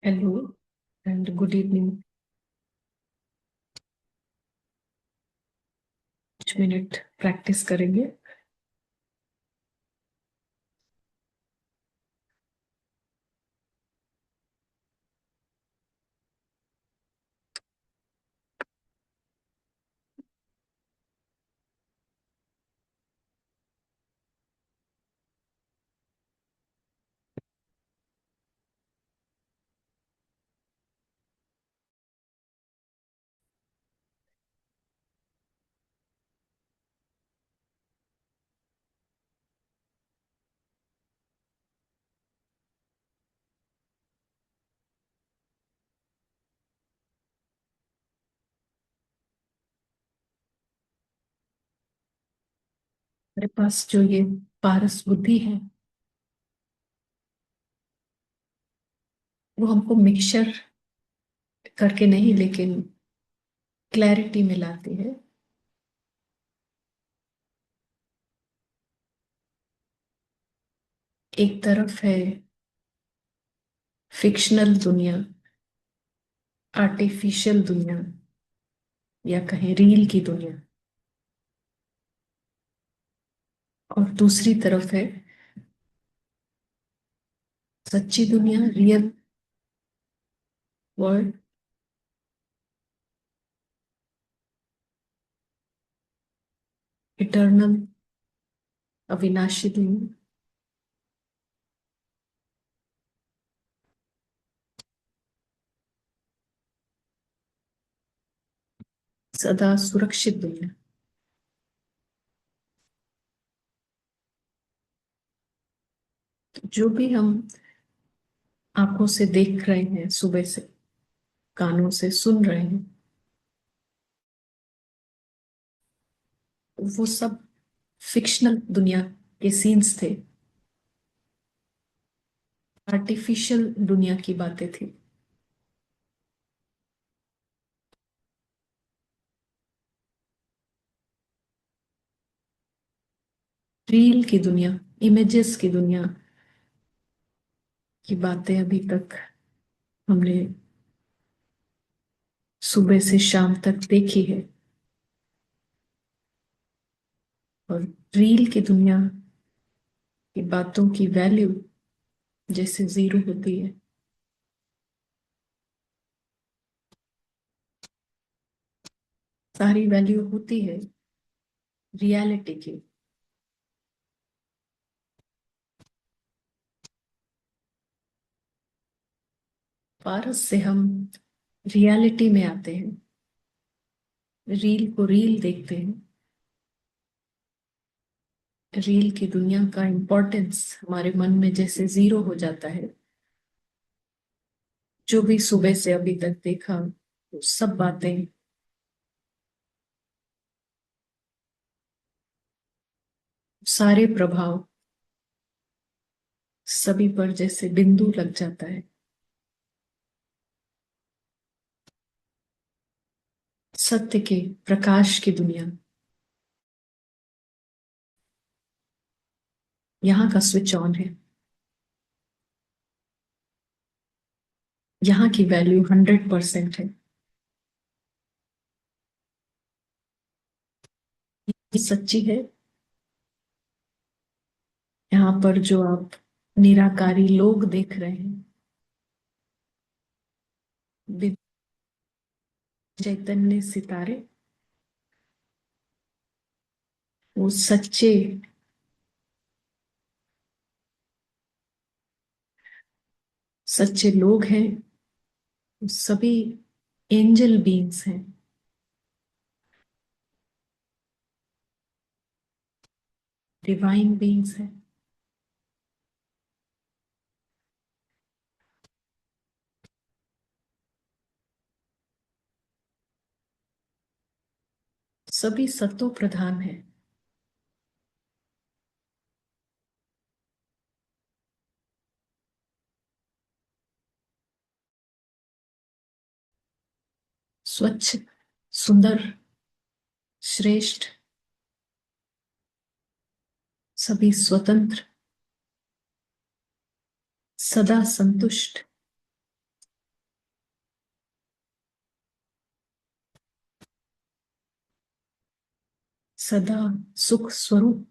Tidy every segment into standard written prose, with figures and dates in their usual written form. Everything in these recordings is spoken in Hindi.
Hello and good evening. कुछ मिनट प्रैक्टिस करेंगे। मेरे पास जो ये पारस बुद्धि है वो हमको मिक्सचर करके नहीं लेकिन क्लैरिटी में लाती है। एक तरफ है फिक्शनल दुनिया, आर्टिफिशियल दुनिया या कहें रील की दुनिया, और दूसरी तरफ है सच्ची दुनिया, रियल वर्ल्ड, इटर्नल, अविनाशी दुनिया। सदा सुरक्षित दुनिया। जो भी हम आंखों से देख रहे हैं, सुबह से कानों से सुन रहे हैं, वो सब फिक्शनल दुनिया के सीन्स थे, आर्टिफिशियल दुनिया की बातें थी। रील की दुनिया, इमेजेस की दुनिया की बातें अभी तक हमने सुबह से शाम तक देखी है। और रील की दुनिया की बातों की वैल्यू जैसे जीरो होती है, सारी वैल्यू होती है रियलिटी की। पारस से हम रियलिटी में आते हैं, रील को रील देखते हैं। रील की दुनिया का इम्पोर्टेंस हमारे मन में जैसे जीरो हो जाता है। जो भी सुबह से अभी तक देखा वो सब बातें, सारे प्रभाव सभी पर जैसे बिंदु लग जाता है। सत्य के प्रकाश की दुनिया, यहाँ का स्विच ऑन है। यहाँ की वैल्यू 100% है। ये सच्ची है। यहाँ पर जो आप निराकारी लोग देख रहे हैं, विद चैतन्य सितारे, वो सच्चे सच्चे लोग हैं। वो सभी एंजल बीइंग्स हैं, डिवाइन बीइंग्स हैं। सभी सत्तो प्रधान हैं। स्वच्छ, सुंदर, श्रेष्ठ, सभी स्वतंत्र, सदा संतुष्ट, सदा सुख स्वरूप,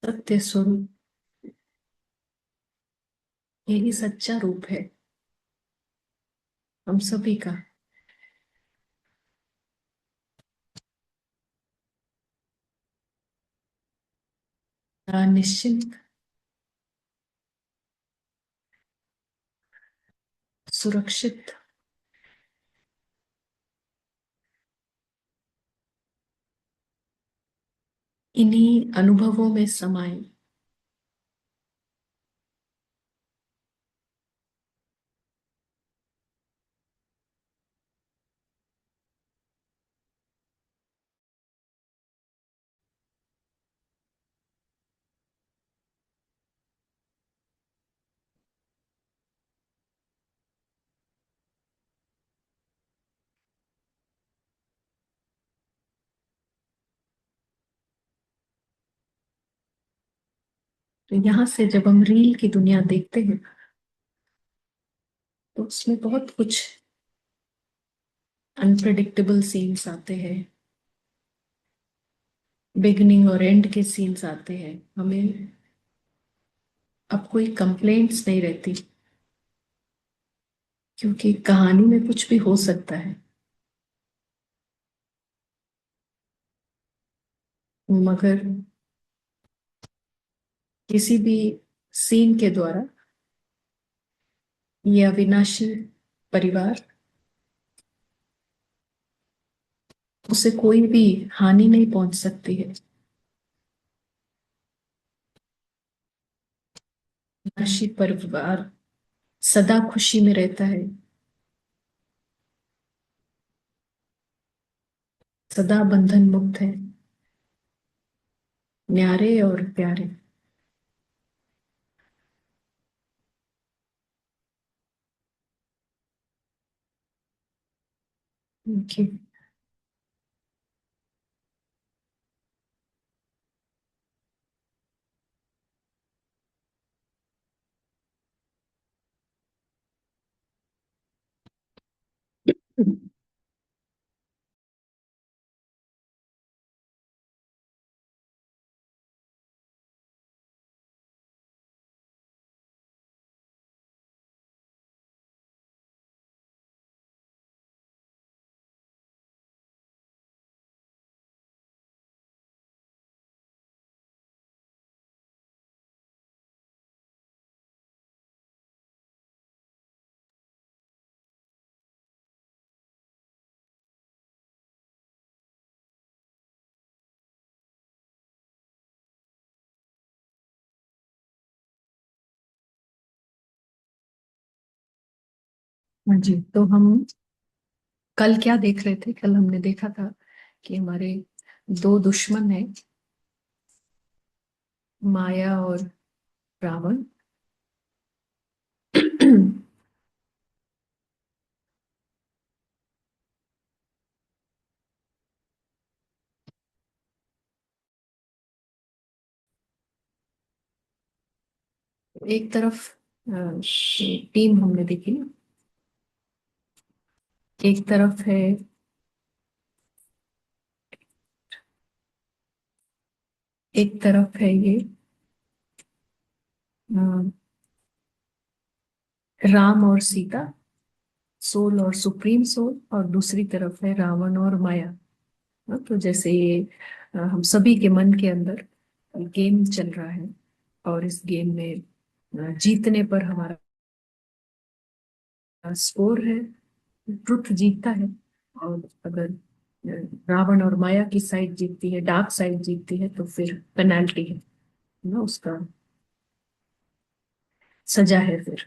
सत्य स्वरूप, यही सच्चा रूप है हम सभी का। निश्चिंत, सुरक्षित, इन्हीं अनुभवों में समाये। तो यहाँ से जब हम रील की दुनिया देखते हैं तो उसमें बहुत कुछ अनप्रेडिक्टेबल सीन्स आते हैं, बिगनिंग और एंड के सीन्स आते हैं। हमें अब कोई कंप्लेंट्स नहीं रहती, क्योंकि कहानी में कुछ भी हो सकता है। मगर किसी भी सीन के द्वारा ये अविनाशी परिवार, उसे कोई भी हानि नहीं पहुंच सकती है। अविनाशी परिवार सदा खुशी में रहता है, सदा बंधन मुक्त है, न्यारे और प्यारे। ओके। हाँ जी, तो हम कल क्या देख रहे थे? कल हमने देखा था कि हमारे दो दुश्मन हैं, माया और रावण। एक तरफ टीम हमने देखी ना, एक तरफ है, एक तरफ है ये अ, राम और सीता, सोल और सुप्रीम सोल, और दूसरी तरफ है रावण और माया। तो जैसे ये हम सभी के मन के अंदर गेम चल रहा है, और इस गेम में जीतने पर हमारा स्कोर है, ट्रुथ जीतता है। और अगर रावण और माया की साइड जीतती है, डार्क साइड जीतती है, तो फिर पेनाल्टी है ना, उसका सजा है फिर।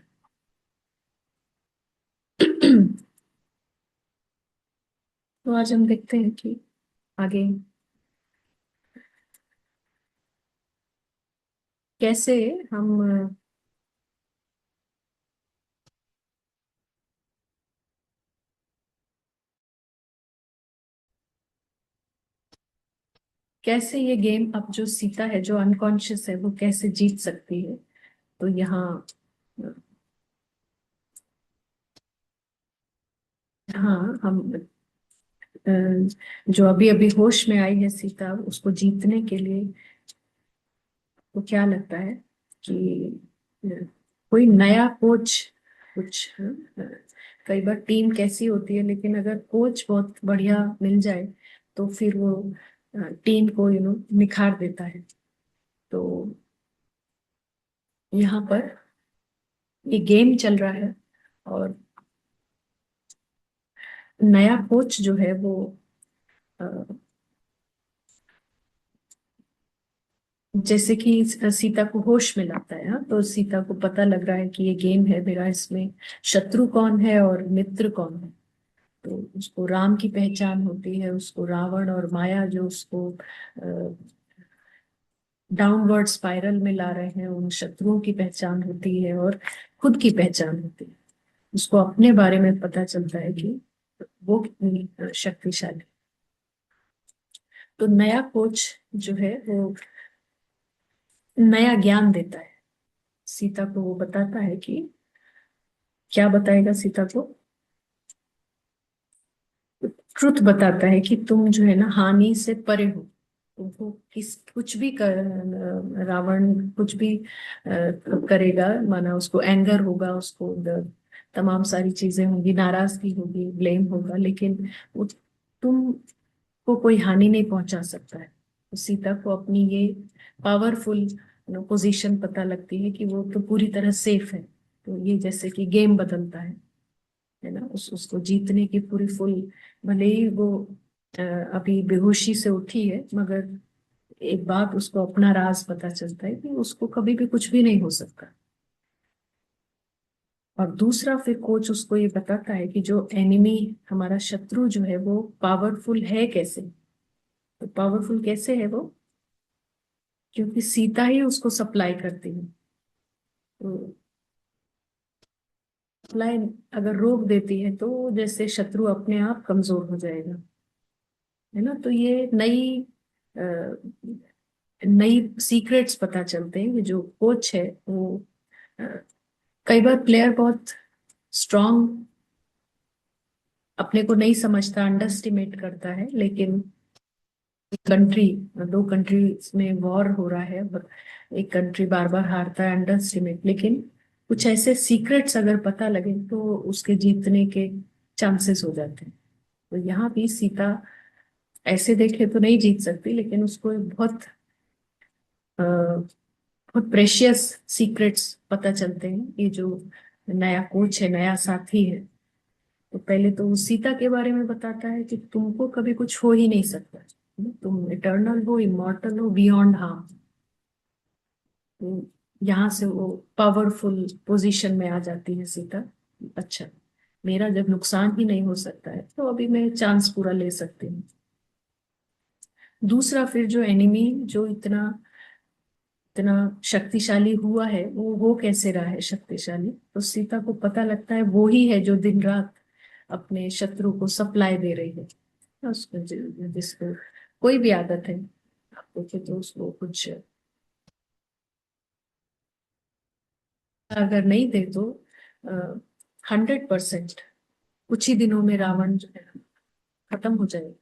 तो आज हम देखते हैं कि आगे कैसे हम कैसे ये गेम, अब जो सीता है जो अनकॉन्शियस है, वो कैसे जीत सकती है। तो यहाँ हाँ, हम अ, जो अभी अभी होश में आई है सीता, उसको जीतने के लिए तो क्या लगता है कि अ, कोई नया कोच, कुछ कई बार टीम कैसी होती है, लेकिन अगर कोच बहुत बढ़िया मिल जाए तो फिर वो टीम को निखार देता है। तो यहाँ पर ये गेम चल रहा है, और नया कोच जो है वो अ, जैसे कि सीता को होश में लाता है। हाँ, तो सीता को पता लग रहा है कि ये गेम है मेरा, इसमें शत्रु कौन है और मित्र कौन है। तो उसको राम की पहचान होती है, उसको रावण और माया जो उसको डाउनवर्ड स्पाइरल में ला रहे हैं, उन शत्रुओं की पहचान होती है, और खुद की पहचान होती है। उसको अपने बारे में पता चलता है कि वो कितनी शक्तिशाली। तो नया कोच जो है वो नया ज्ञान देता है सीता को। वो बताता है कि क्या बताएगा सीता को? ट्रुथ बताता है कि तुम जो है ना हानि से परे हो। तो वो किस कुछ भी रावण कुछ भी करेगा, माना उसको एंगर होगा, उसको तमाम सारी चीजें होंगी, नाराजगी होगी, ब्लेम होगा, लेकिन वो तुम को कोई हानि नहीं पहुंचा सकता है। तो सीता को अपनी ये पावरफुल पोजीशन पता लगती है कि वो तो पूरी तरह सेफ है। तो ये जैसे कि गेम बदलता है ना, उसको जीतने की पूरी फुल। भले ही वो अ, अभी बेहोशी से उठी है, मगर एक बात उसको अपना राज पता चलता है कि उसको कभी भी कुछ भी नहीं हो सकता। और दूसरा फिर कोच उसको ये बताता है कि जो एनिमी, हमारा शत्रु जो है वो पावरफुल है कैसे। तो पावरफुल कैसे है वो? क्योंकि सीता ही उसको सप्लाई करती है। तो सप्लाई अगर रोक देती है तो जैसे शत्रु अपने आप कमजोर हो जाएगा, है ना। तो ये अ, नई सीक्रेट्स पता चलते हैं कि जो कोच है वो अ, कई बार प्लेयर बहुत स्ट्रांग अपने को नहीं समझता, अंडरस्टिमेट करता है, लेकिन कंट्री, दो कंट्रीज में वॉर हो रहा है, एक कंट्री बार बार हारता है, अंडरस्टिमेट, लेकिन कुछ ऐसे सीक्रेट्स अगर पता लगे तो उसके जीतने के चांसेस हो जाते हैं। तो यहाँ भी सीता ऐसे देखे तो नहीं जीत सकती, लेकिन उसको एक बहुत प्रेशियस सीक्रेट्स पता चलते हैं। ये जो नया कोच है, नया साथी है, तो पहले तो वो सीता के बारे में बताता है कि तुमको कभी कुछ हो ही नहीं सकता, तुम इटर्नल हो, इमॉर्टल हो, बियॉन्ड हार्म। तो यहाँ से वो पावरफुल पोजीशन में आ जाती है सीता। अच्छा, मेरा जब नुकसान ही नहीं हो सकता है तो अभी मैं चांस पूरा ले सकती हूँ। दूसरा फिर जो एनिमी जो इतना इतना शक्तिशाली हुआ है, वो हो कैसे रहा है शक्तिशाली? तो सीता को पता लगता है वो ही है जो दिन रात अपने शत्रु को सप्लाई दे रही है। उसको जिसको कोई भी आदत है, आप देखे तो उसको कुछ अगर नहीं दे तो 100% कुछ ही दिनों में रावण जो है खत्म हो जाएगा।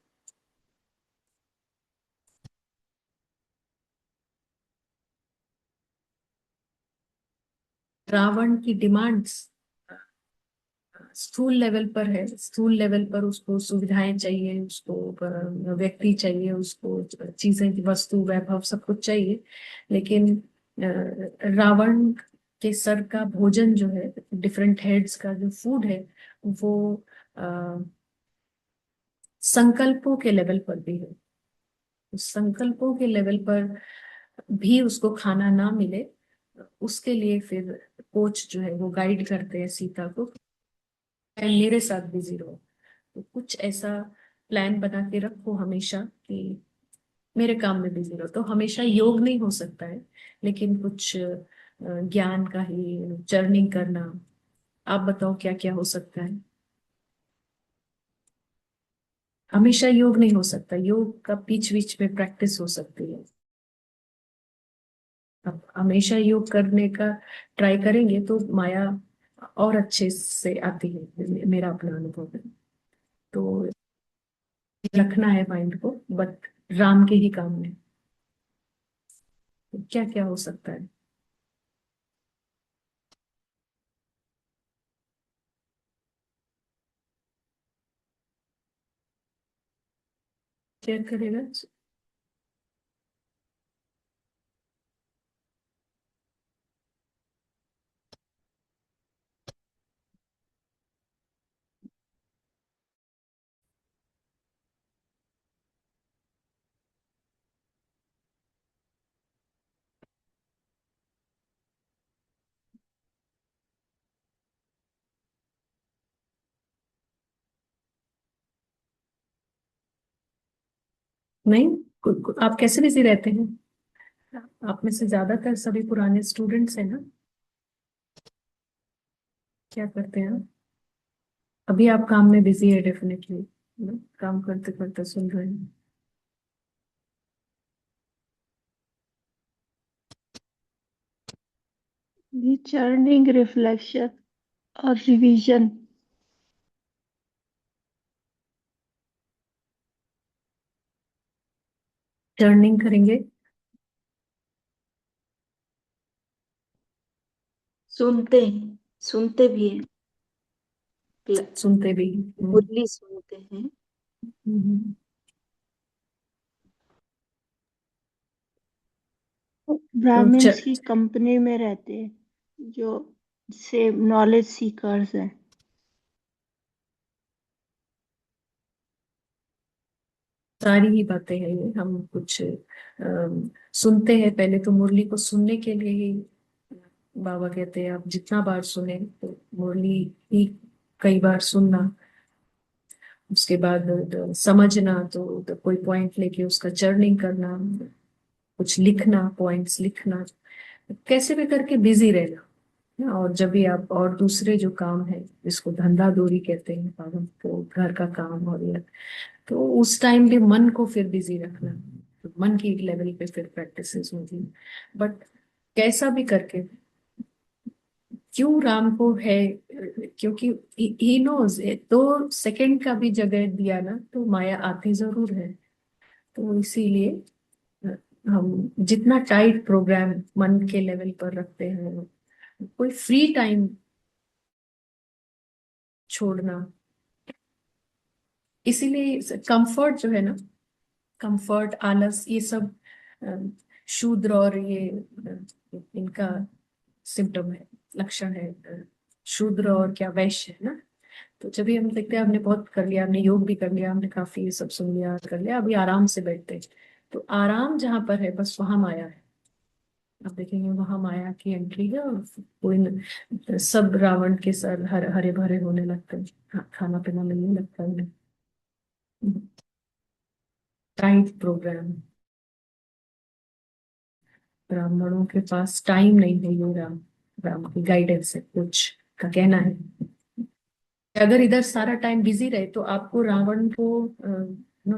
रावण की डिमांड्स स्थूल लेवल पर है, स्थूल लेवल पर उसको सुविधाएं चाहिए, उसको व्यक्ति चाहिए, उसको चीजें, वस्तु, वैभव सब कुछ चाहिए, लेकिन रावण के सर का भोजन जो है, डिफरेंट हेड्स का जो फूड है, वो अ, संकल्पों के लेवल पर भी है। उस संकल्पों के लेवल पर भी उसको खाना ना मिले, उसके लिए फिर कोच जो है वो गाइड करते हैं सीता को, मेरे साथ बिजी रहो। तो कुछ ऐसा प्लान बना के रखो हमेशा कि मेरे काम में बिजी रहो। तो हमेशा योग नहीं हो सकता है, लेकिन कुछ ज्ञान का ही चर्निंग करना। आप बताओ क्या क्या हो सकता है? हमेशा योग नहीं हो सकता, योग का बीच बीच में प्रैक्टिस हो सकती है। अब हमेशा योग करने का ट्राई करेंगे तो माया और अच्छे से आती है, मेरा अपना अनुभव है। तो रखना है माइंड को, बट राम के ही काम में। तो क्या क्या हो सकता है? शेयर करेगा? नहीं, आप कैसे बिजी रहते हैं? आप में से ज्यादातर सभी पुराने स्टूडेंट्स हैं ना? क्या करते हैं आप? अभी आप काम में बिजी है डेफिनेटली, काम करते करते सुन रहे हैं। The churning reflection और रिवीजन। टर्निंग करेंगे? सुनते हैं, सुनते भी हैं। सुनते भी हैं। मुरली सुनते हैं। हम्म। तो ब्राह्मण्स की कंपनी में रहते हैं जो सेम नॉलेज सीकर्स हैं। सारी ही बातें हैं ये। हम कुछ सुनते हैं, पहले तो मुरली को सुनने के लिए ही बाबा कहते हैं आप जितना बार सुने, तो मुरली ही कई बार सुनना। उसके बाद समझना, तो कोई पॉइंट लेके उसका चर्निंग करना, कुछ लिखना, पॉइंट्स लिखना, कैसे भी करके बिजी रहना। और जब भी आप और दूसरे जो काम है, जिसको धंधा दूरी कहते हैं पावन, तो घर का काम और ये, तो उस टाइम भी मन को फिर बिजी रखना। तो मन की लेवल पे फिर प्रैक्टिसेस होती है। बट कैसा भी करके, क्यों राम को है, क्योंकि ही नोज 2 सेकंड का भी जगह दिया ना, तो माया आती जरूर है। तो इसीलिए हम जितना टाइट प्रोग्राम मन के लेवल पर रखते हैं, कोई फ्री टाइम छोड़ना। इसीलिए कंफर्ट जो है ना, कंफर्ट, आलस, ये सब शूद्र और ये इनका सिम्टम है, लक्षण है। शूद्र और क्या, वैश्य है ना। तो जब भी हम देखते हैं हमने बहुत कर लिया, हमने योग भी कर लिया, हमने काफी ये सब सुन लिया, कर लिया, अभी आराम से बैठते हैं। तो आराम जहां पर है, बस वहां माया है। आप देखेंगे वहां माया की एंट्री है, और कोई सब रावण के सर हरे भरे होने लगते हैं, खाना पीना मिलने लगता है। Tight program. ब्राह्मणों के पास टाइम नहीं है, ये राम राम की गाइडेंस है कुछ का कहना है। अगर इधर सारा टाइम बिजी रहे, तो आपको रावण को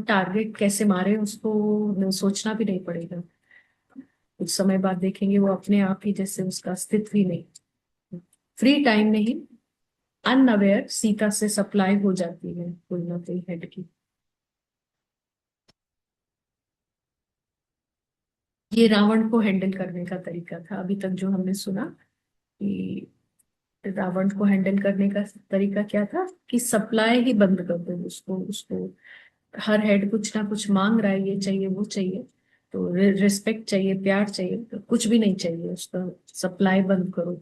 टारगेट कैसे मारे उसको सोचना भी नहीं पड़ेगा। कुछ समय बाद देखेंगे वो अपने आप ही, जैसे उसका अस्तित्व ही नहीं। फ्री टाइम में ही अनअवेयर सीता से सप्लाई हो जाती है कोई ना कोई हेड की। ये रावण को हैंडल करने का तरीका था अभी तक जो हमने सुना, कि रावण को हैंडल करने का तरीका क्या था, कि सप्लाई ही बंद कर दो उसको उसको। हर हेड कुछ ना कुछ मांग रहा है, ये चाहिए वो चाहिए, तो रिस्पेक्ट चाहिए, प्यार चाहिए, तो कुछ भी नहीं चाहिए उसका। सप्लाई बंद करो।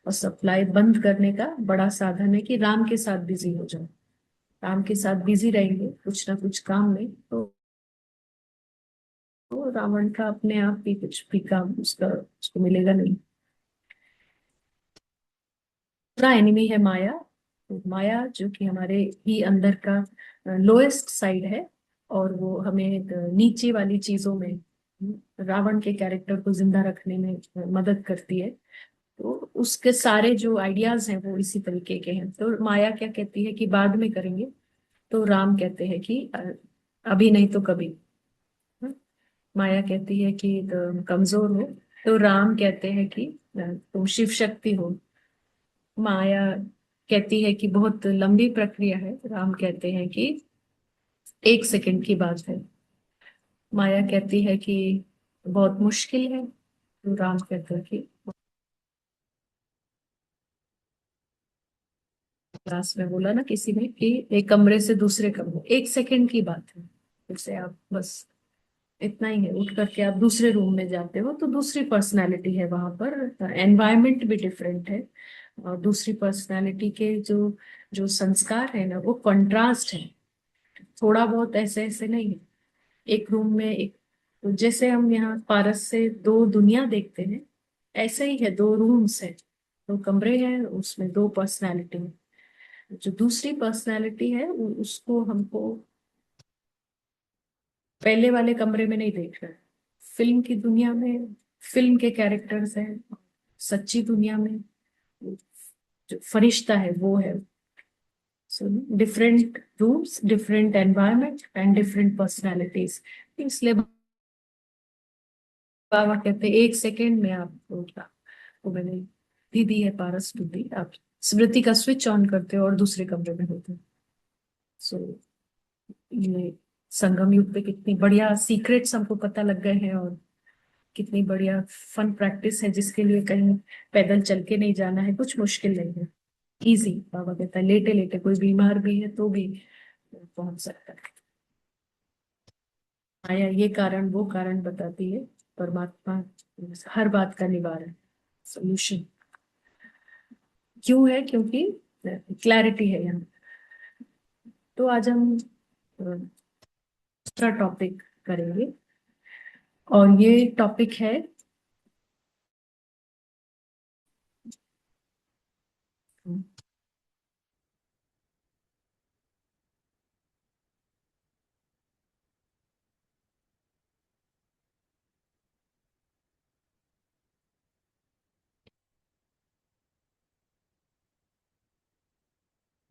और सप्लाई बंद करने का बड़ा साधन है कि राम के साथ बिजी हो जाओ। राम के साथ बिजी रहेंगे कुछ ना कुछ काम में, तो रावण का अपने आप ही कुछ भी काम उसका उसको मिलेगा नहीं। दूसरा एनिमी है माया। तो माया जो कि हमारे ही अंदर का लोएस्ट साइड है, और वो हमें नीचे वाली चीजों में, रावण के कैरेक्टर को जिंदा रखने में मदद करती है। तो उसके सारे जो आइडियाज हैं वो इसी तरीके के हैं। तो माया क्या कहती है कि बाद में करेंगे, तो राम कहते हैं कि अभी नहीं तो कभी। माया कहती है कि तुम कमजोर हो, तो राम कहते हैं कि तुम शिव शक्ति हो। माया कहती है कि बहुत लंबी प्रक्रिया है, राम कहते हैं कि 1 सेकंड की बात है। माया कहती है कि बहुत मुश्किल है, तो राम कहते हैं कि क्लास में बोला ना किसी ने कि एक कमरे से दूसरे कमरे 1 सेकंड की बात है। जैसे आप बस इतना ही है, उठ करके आप दूसरे रूम में जाते हो तो दूसरी पर्सनालिटी है वहां पर, एनवायरनमेंट भी डिफरेंट है, और दूसरी पर्सनालिटी के जो जो संस्कार है ना वो कंट्रास्ट है। थोड़ा बहुत ऐसे ऐसे नहीं है। एक रूम में एक, तो जैसे हम यहाँ पारस से दो दुनिया देखते हैं, ऐसे ही है, दो रूम्स है, दो कमरे हैं, उसमें दो पर्सनालिटी है। जो दूसरी पर्सनालिटी है उसको हमको पहले वाले कमरे में नहीं देखना है। फिल्म की दुनिया में फिल्म के कैरेक्टर्स हैं, सच्ची दुनिया में जो फरिश्ता है वो है। So different rooms, different environment and different personalities. इसलिए बाबा कहते हैं 1 सेकेंड में आप वो मैंने दीदी है पारस बुद्धि, आप स्मृति का स्विच ऑन करते हो और दूसरे कमरे में होते हो। सो ये संगम युग पे कितनी बढ़िया सीक्रेट्स हमको पता लग गए हैं, और कितनी बढ़िया फन प्रैक्टिस है जिसके लिए कहीं पैदल चल के नहीं जाना है, कुछ मुश्किल नहीं है, इजी। बाबा कहता है लेटे लेटे कोई बीमार भी है तो भी पहुंच सकता है। आया ये कारण वो कारण बताती है, परमात्मा हर बात का निवारण, सोल्यूशन क्यों है, क्योंकि क्लैरिटी है यहाँ। तो आज हम दूसरा टॉपिक करेंगे, और ये टॉपिक है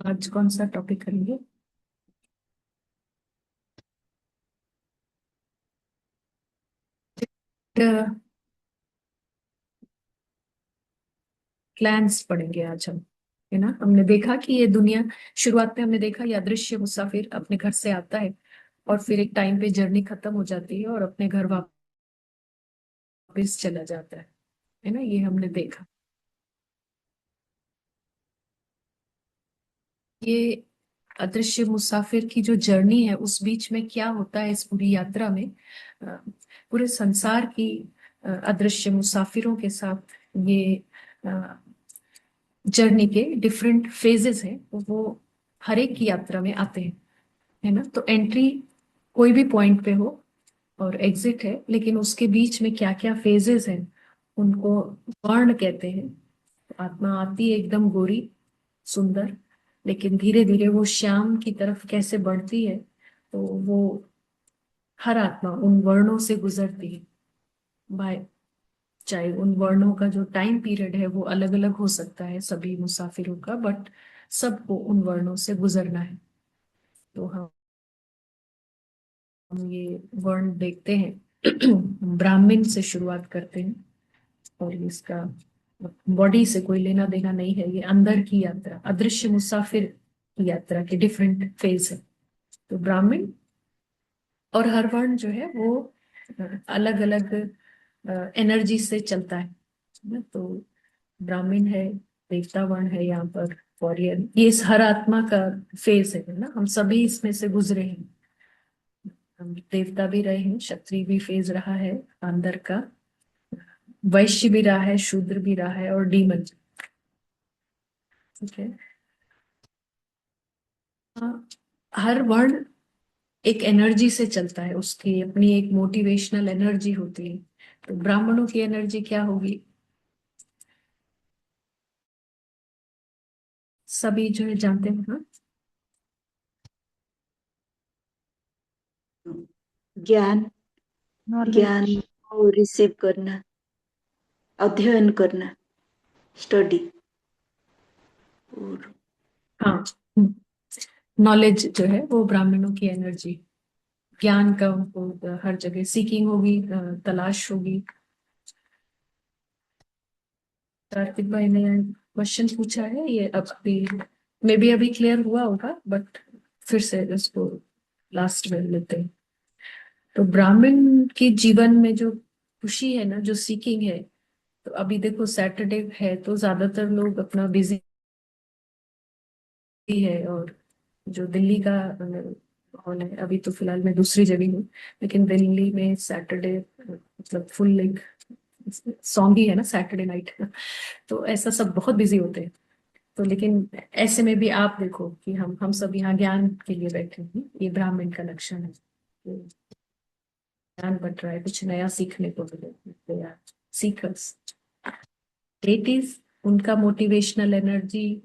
आज कौन सा टॉपिक करेंगे? प्लान्स पढ़ेंगे आज हम, है ना। हमने देखा कि ये दुनिया, शुरुआत में हमने देखा ये अदृश्य मुसाफिर अपने घर से आता है और फिर एक टाइम पे जर्नी खत्म हो जाती है और अपने घर वापस चला जाता है ना, ये हमने देखा। ये अदृश्य मुसाफिर की जो जर्नी है उस बीच में क्या होता है इस पूरी यात्रा में, अ, पूरे संसार की अदृश्य मुसाफिरों के साथ ये जर्नी के डिफरेंट फेजेस हैं, वो हर एक की यात्रा में आते हैं, है ना। तो एंट्री कोई भी पॉइंट पे हो और एग्जिट है, लेकिन उसके बीच में क्या क्या फेजेस हैं उनको वर्ण कहते हैं। आत्मा आती है एकदम गोरी सुंदर, लेकिन धीरे धीरे वो श्याम की तरफ कैसे बढ़ती है, तो वो हर आत्मा उन वर्णों से गुजरती है बाय, चाहे उन वर्णों का जो टाइम पीरियड है वो अलग अलग हो सकता है सभी मुसाफिरों का, बट सबको उन वर्णों से गुजरना है। तो हम ये वर्ण देखते हैं ब्राह्मण से शुरुआत करते हैं, और इसका बॉडी से कोई लेना देना नहीं है, ये अंदर की यात्रा, अदृश्य मुसाफिर की यात्रा के डिफरेंट फेज है। तो ब्राह्मण और हर वर्ण जो है वो अलग अलग एनर्जी से चलता है ना। तो ब्राह्मण है, देवता वर्ण है यहाँ पर, वॉरियर, ये इस हर आत्मा का फेज है ना, हम सभी इसमें से गुजरे हैं। हम देवता भी रहे हैं, क्षत्रिय भी फेज रहा है अंदर का, वैश्य भी रहा है, शूद्र भी रहा है, और डीमन। ठीक है। हाँ, हर वर्ण एक एनर्जी से चलता है, उसकी अपनी एक मोटिवेशनल एनर्जी होती है। तो ब्राह्मणों की एनर्जी क्या होगी? सभी जो है जानते हैं, हाँ। ज्ञान, ज्ञान नॉलेज। को रिसीव करना, अध्ययन करना, स्टडी। और हाँ, नॉलेज जो है वो ब्राह्मणों की एनर्जी, ज्ञान का उनको हर जगह सीकिंग होगी, तलाश होगी। कार्तिक भाई ने क्वेश्चन पूछा है ये अभी, मे बी अभी क्लियर हुआ होगा, बट फिर से इसको लास्ट में लेते हैं। तो ब्राह्मण के जीवन में जो खुशी है ना, जो सीकिंग है, तो अभी देखो सैटरडे है तो ज्यादातर लोग अपना बिजी है। और जो दिल्ली का माहौल है, अभी तो फिलहाल मैं दूसरी जगह हूँ, लेकिन दिल्ली में सैटरडे मतलब फुल एक सॉन्ग ही है ना सैटरडे नाइट। तो ऐसा सब बहुत बिजी होते हैं। तो लेकिन ऐसे में भी आप देखो कि हम सब यहाँ ज्ञान के लिए बैठे हैं, ये ब्राह्मण का लक्षण है। तो ज्ञान बट रहा है, कुछ नया सीखने को मिले, सीकर्स। डेटीज, उनका मोटिवेशनल एनर्जी,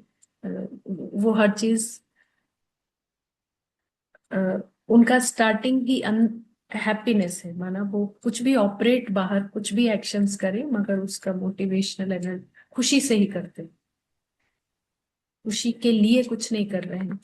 वो हर चीज, अ, उनका स्टार्टिंग ही हैप्पीनेस है। माना वो कुछ भी ऑपरेट, बाहर कुछ भी एक्शंस करे, मगर उसका मोटिवेशनल एनर्जी खुशी से ही करते हैं, खुशी के लिए कुछ नहीं कर रहे हैं।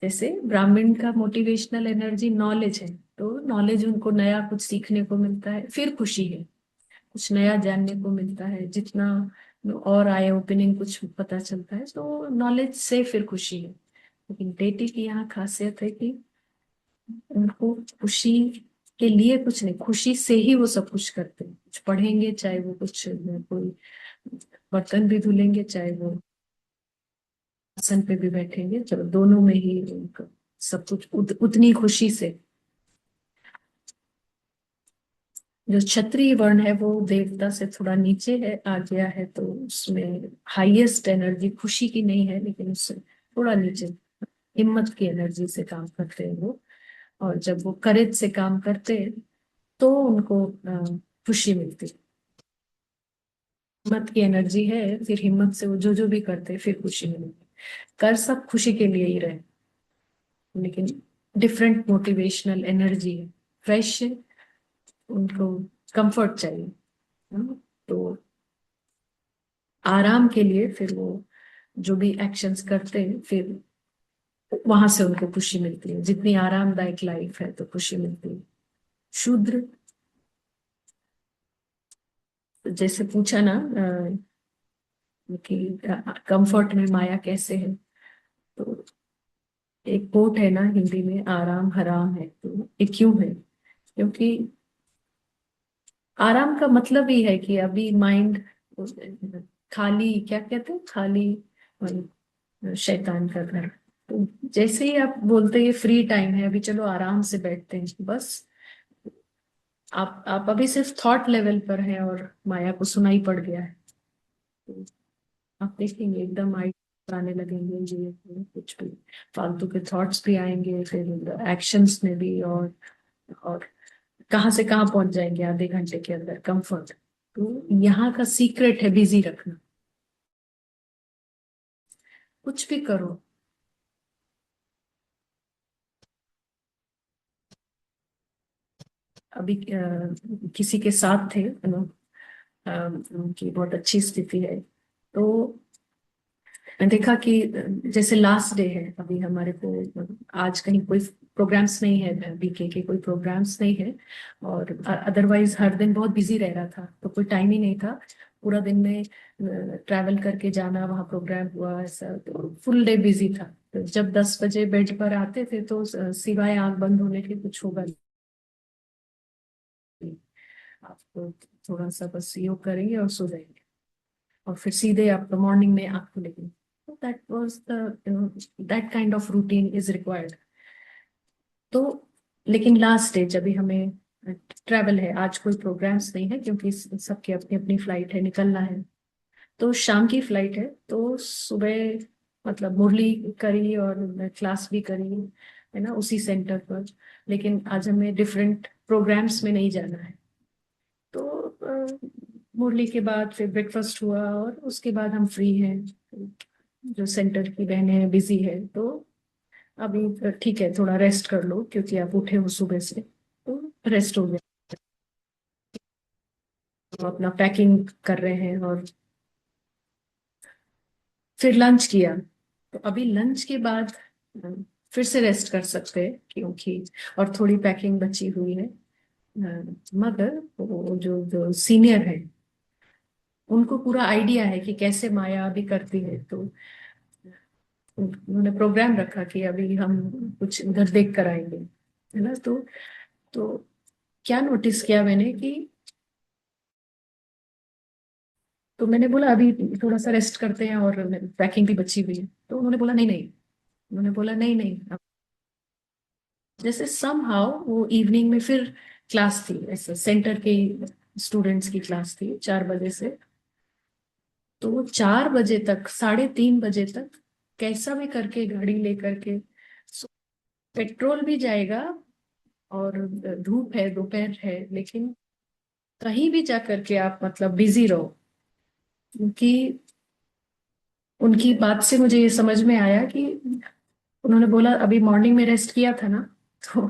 जैसे ब्राह्मण का मोटिवेशनल एनर्जी नॉलेज है, तो नॉलेज उनको नया कुछ सीखने को मिलता है, फिर खुशी है, कुछ नया जानने को मिलता है, जितना और आए ओपनिंग कुछ पता चलता है, तो नॉलेज से फिर खुशी है। लेकिन डेटी की यहाँ खासियत है कि उनको खुशी के लिए कुछ नहीं, खुशी से ही वो सब कुछ करते हैं। कुछ पढ़ेंगे, चाहे वो कुछ कोई बर्तन भी धुलेंगे, चाहे वो आसन पे भी बैठेंगे, चलो दोनों में ही उनका सब कुछ उतनी खुशी से। जो क्षत्रिय वर्ण है वो देवता से थोड़ा नीचे है, आ गया है, तो उसमें हाईएस्ट एनर्जी खुशी की नहीं है, लेकिन उससे थोड़ा नीचे हिम्मत की एनर्जी से काम करते हैं वो। और जब वो करेज से काम करते हैं तो उनको खुशी मिलती है। हिम्मत की एनर्जी है, फिर हिम्मत से वो जो जो भी करते हैं फिर खुशी मिलती है। कर सब खुशी के लिए ही रहे, लेकिन डिफरेंट मोटिवेशनल एनर्जी है, फ्रेश है, उनको कंफर्ट चाहिए। तो आराम के लिए फिर वो जो भी एक्शंस करते हैं, फिर वहां से उनको खुशी मिलती है। जितनी आरामदायक लाइफ है तो खुशी मिलती है। शूद्र, जैसे पूछा ना कि कंफर्ट में माया कैसे है, तो एक कोट है ना हिंदी में, आराम हराम है। तो ये क्यों है? क्योंकि आराम का मतलब ही है कि अभी माइंड खाली, क्या कहते हैं, खाली शैतान कर रहा है। तो जैसे ही आप बोलते हैं ये फ्री टाइम है, अभी चलो आराम से बैठते हैं, बस आप अभी सिर्फ थॉट लेवल पर हैं और माया को सुनाई पड़ गया है। तो आप देखेंगे एकदम आइडिया आने लगेंगे, ये कुछ भी फालतू के थॉट्स भी आएंगे, फिर एक्शंस में भी, और कहाँ से कहाँ पहुंच जाएंगे आधे घंटे के अंदर। कंफर्ट, तो यहाँ का सीक्रेट है बिजी रखना, कुछ भी करो। अभी किसी के साथ थे, उनकी बहुत अच्छी स्थिति है, तो मैंने देखा कि जैसे लास्ट डे है अभी हमारे को, आज कहीं कोई प्रोग्राम्स नहीं है, बीके के कोई प्रोग्राम्स नहीं है, और अदरवाइज हर दिन बहुत बिजी रह रहा था, तो कोई टाइम ही नहीं था। पूरा दिन में ट्रैवल करके जाना, वहाँ प्रोग्राम हुआ, ऐसा तो फुल डे बिजी था। तो जब 10 बजे बेड पर आते थे तो सिवाय आंख बंद होने के कुछ होगा नहीं। आपको थोड़ा सा बस योग करेंगे और सो जाएंगे, और फिर सीधे आपका मॉर्निंग में आंख खुलेगी। That was the that kind of routine is required. तो लेकिन लास्ट डे जब भी हमें ट्रैवल है, आज कोई प्रोग्राम्स नहीं है क्योंकि सबकी अपनी अपनी फ्लाइट है, निकलना है, तो शाम की फ्लाइट है, तो सुबह मतलब मुरली करी और क्लास भी करी है ना उसी सेंटर पर। लेकिन आज हमें डिफरेंट प्रोग्राम्स में नहीं जाना है, तो मुरली के बाद फिर ब्रेकफास्ट हुआ और उसके बाद हम फ्री हैं। जो सेंटर की बहनें बिजी है, तो अभी ठीक है, थोड़ा रेस्ट कर लो क्योंकि आप उठे हो सुबह से, तो रेस्ट हो गया। तो अपना पैकिंग कर रहे हैं और फिर लंच किया। तो अभी लंच के बाद अ, फिर से रेस्ट कर सकते हैं क्योंकि और थोड़ी पैकिंग बची हुई है। मगर वो जो जो सीनियर है उनको पूरा आइडिया है कि कैसे माया अभी करती है। तो उन्होंने प्रोग्राम रखा कि अभी हम कुछ इधर देख कर आएंगे, है ना। तो क्या नोटिस किया मैंने कि, तो मैंने बोला अभी थोड़ा सा रेस्ट करते हैं और पैकिंग भी बची हुई है। तो उन्होंने बोला नहीं नहीं, उन्होंने बोला नहीं नहीं, जैसे समहाउ वो इवनिंग में फिर क्लास थी, ऐसे सेंटर के स्टूडेंट्स की क्लास थी 4 बजे से। तो वो 4 बजे तक, 3:30 बजे तक कैसा भी करके गाड़ी लेकर के, पेट्रोल भी जाएगा और धूप है, दोपहर है, लेकिन कहीं भी जा करके आप मतलब बिजी रहो। क्योंकि उनकी बात से मुझे ये समझ में आया कि उन्होंने बोला अभी मॉर्निंग में रेस्ट किया था ना, तो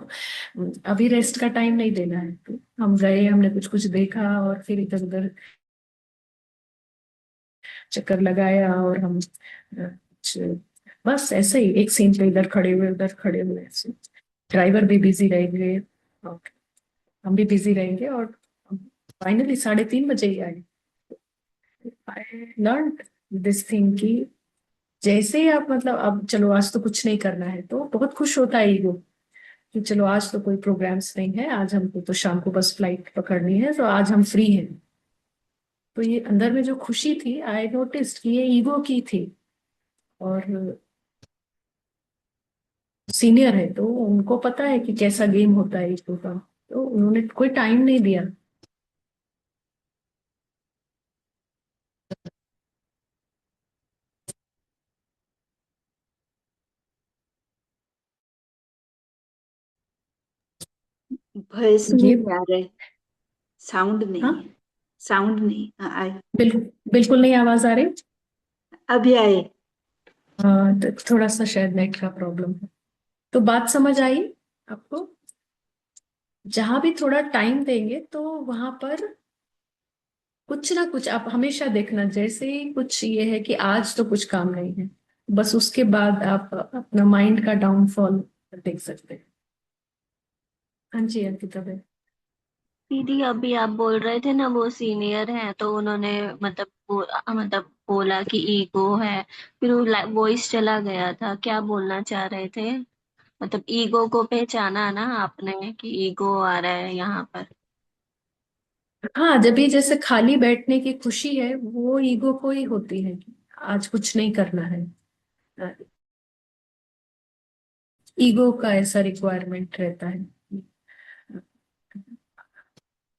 अभी रेस्ट का टाइम नहीं देना है। तो हम गए, हमने कुछ कुछ देखा और फिर इधर उधर चक्कर लगाया, और हम बस ऐसे ही एक सीन पे इधर खड़े हुए उधर खड़े हुए ऐसे। ड्राइवर भी बिजी रहेंगे और हम भी बिजी रहेंगे, और फाइनली 3:30 बजे ही आए। आई लर्न दिस थिंग कि जैसे ही आप मतलब अब चलो आज तो कुछ नहीं करना है, तो बहुत खुश होता है ईगो कि चलो आज तो कोई प्रोग्राम्स नहीं है, आज हमको तो शाम को बस फ्लाइट पकड़नी है, तो आज हम फ्री हैं। तो ये अंदर में जो खुशी थी, आई नोटिस्ड कि ये ईगो की थी। और सीनियर है तो उनको पता है कि कैसा गेम होता है ईगो का, तो उन्होंने कोई टाइम नहीं दिया। वॉइस ये नहीं आ रहा है, साउंड नहीं हाँ, है, साउंड नहीं। हाँ, आए। बिल्कुल बिल्कुल नहीं आवाज आ रही। अभी आए। हाँ, तो थोड़ा सा शायद नेट का प्रॉब्लम है। तो बात समझ आई आपको? जहां भी थोड़ा टाइम देंगे तो वहां पर कुछ ना कुछ आप हमेशा देखना, जैसे ही कुछ ये है कि आज तो कुछ काम नहीं है, बस उसके बाद आप अपना माइंड का डाउनफॉल देख सकते हैं। हाँ जी अंकिता भाई। दीदी अभी आप बोल रहे थे ना वो सीनियर हैं तो उन्होंने मतलब मतलब बोला कि ईगो है, फिर वो वॉइस चला गया था, क्या बोलना चाह रहे थे? मतलब ईगो को पहचाना ना आपने कि ईगो आ रहा है यहाँ पर? हाँ, जब भी जैसे खाली बैठने की खुशी है वो ईगो को ही होती है कि आज कुछ नहीं करना है। ईगो का ऐसा रिक्वायरमेंट रहता है।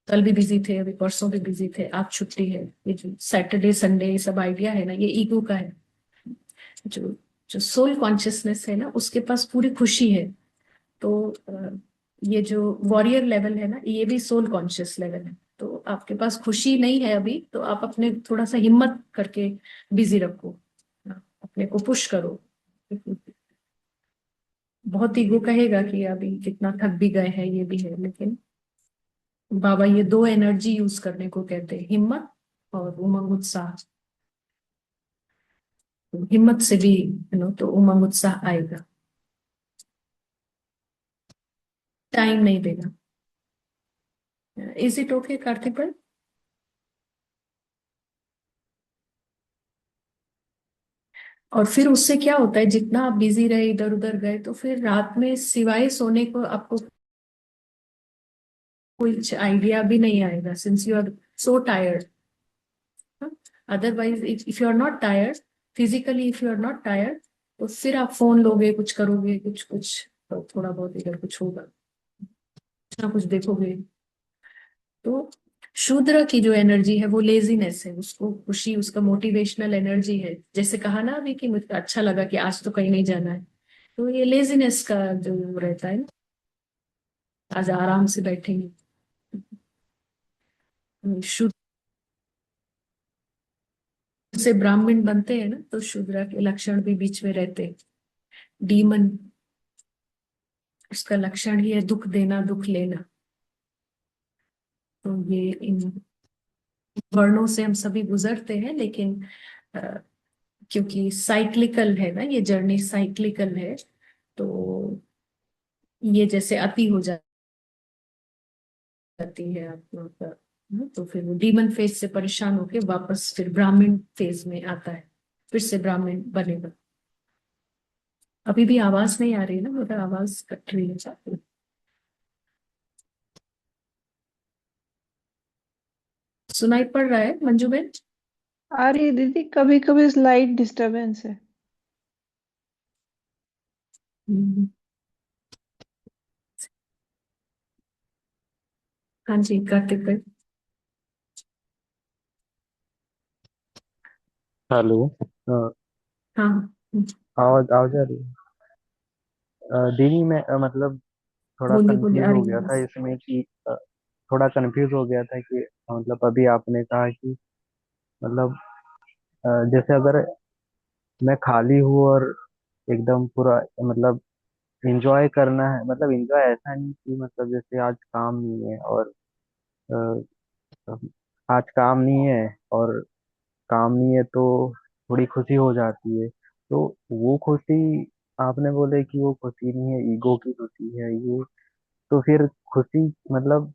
कल भी बिजी थे, अभी परसों भी बिजी थे, आज छुट्टी है, ये जो सैटरडे संडे ये सब आइडिया है ना, ये ईगो का है। जो जो सोल कॉन्शियसनेस है ना, उसके पास पूरी खुशी है। तो ये जो वॉरियर लेवल है ना, ये भी सोल कॉन्शियस लेवल है। तो आपके पास खुशी नहीं है अभी, तो आप अपने थोड़ा सा हिम्मत करके बिजी रखो, अपने को पुश करो। बहुत ईगो कहेगा कि अभी कितना थक भी गए हैं, ये भी है, लेकिन बाबा ये दो एनर्जी यूज करने को कहते हैं, हिम्मत और उमंग उत्साह। तो हिम्मत से भी तो उमंग उत्साह आएगा। टाइम नहीं देना। इज इट ओके कार्तिक भाई? और फिर उससे क्या होता है, जितना आप बिजी रहे इधर उधर गए, तो फिर रात में सिवाय सोने को आपको कुछ आइडिया भी नहीं आएगा, since you are so tired. Otherwise if you are not tired, physically if you are not tired, तो फिर आप फोन लोगे, कुछ करोगे, कुछ कुछ तो थोड़ा बहुत इधर कुछ होगा, कुछ ना कुछ देखोगे। तो शूद्र की जो एनर्जी है वो लेजीनेस है, उसको खुशी, उसका मोटिवेशनल एनर्जी है। जैसे कहा ना अभी कि मुझे अच्छा लगा कि आज तो कहीं नहीं जाना है, तो ये लेजीनेस का जो रहता है ना, आज आराम से बैठेंगे। शुद्ध से ब्राह्मण बनते हैं ना, तो शूद्र के लक्षण भी बीच में रहते हैं। डीमन, उसका लक्षण ही है दुख देना, दुख लेना। तो ये इन वर्णों से हम सभी गुजरते हैं, लेकिन अ, क्योंकि साइक्लिकल है ना, ये जर्नी साइक्लिकल है, तो ये जैसे अति हो जाती है आप तो फिर वो डीमन फेज से परेशान होके वापस फिर ब्राह्मण फेज में आता है, फिर से ब्राह्मण बनेगा। अभी भी आवाज नहीं आ रही है ना, मेरा आवाज कट रही है। सुनाई पड़ रहा है मंजू बेन? आ रही है दीदी, कभी कभी स्लाइट डिस्टरबेंस है। हम्म, हाँ जी कार्तिक भाई। हेलो। हाँ आवाज आवाज आ रही है। दीदी मैं मतलब थोड़ा बोलिए बोलिए, कंफ्यूज आ हो रही है गया था आवाज। इसमें कि थोड़ा कंफ्यूज हो गया था कि मतलब अभी आपने कहा कि मतलब जैसे अगर मैं खाली हूँ और एकदम पूरा मतलब एंजॉय करना है, मतलब एंजॉय ऐसा नहीं कि मतलब जैसे आज काम नहीं है और आज काम नहीं है और काम नहीं है तो थोड़ी खुशी हो जाती है। तो वो खुशी आपने बोले कि वो खुशी नहीं है, ईगो की खुशी है ये। तो फिर खुशी मतलब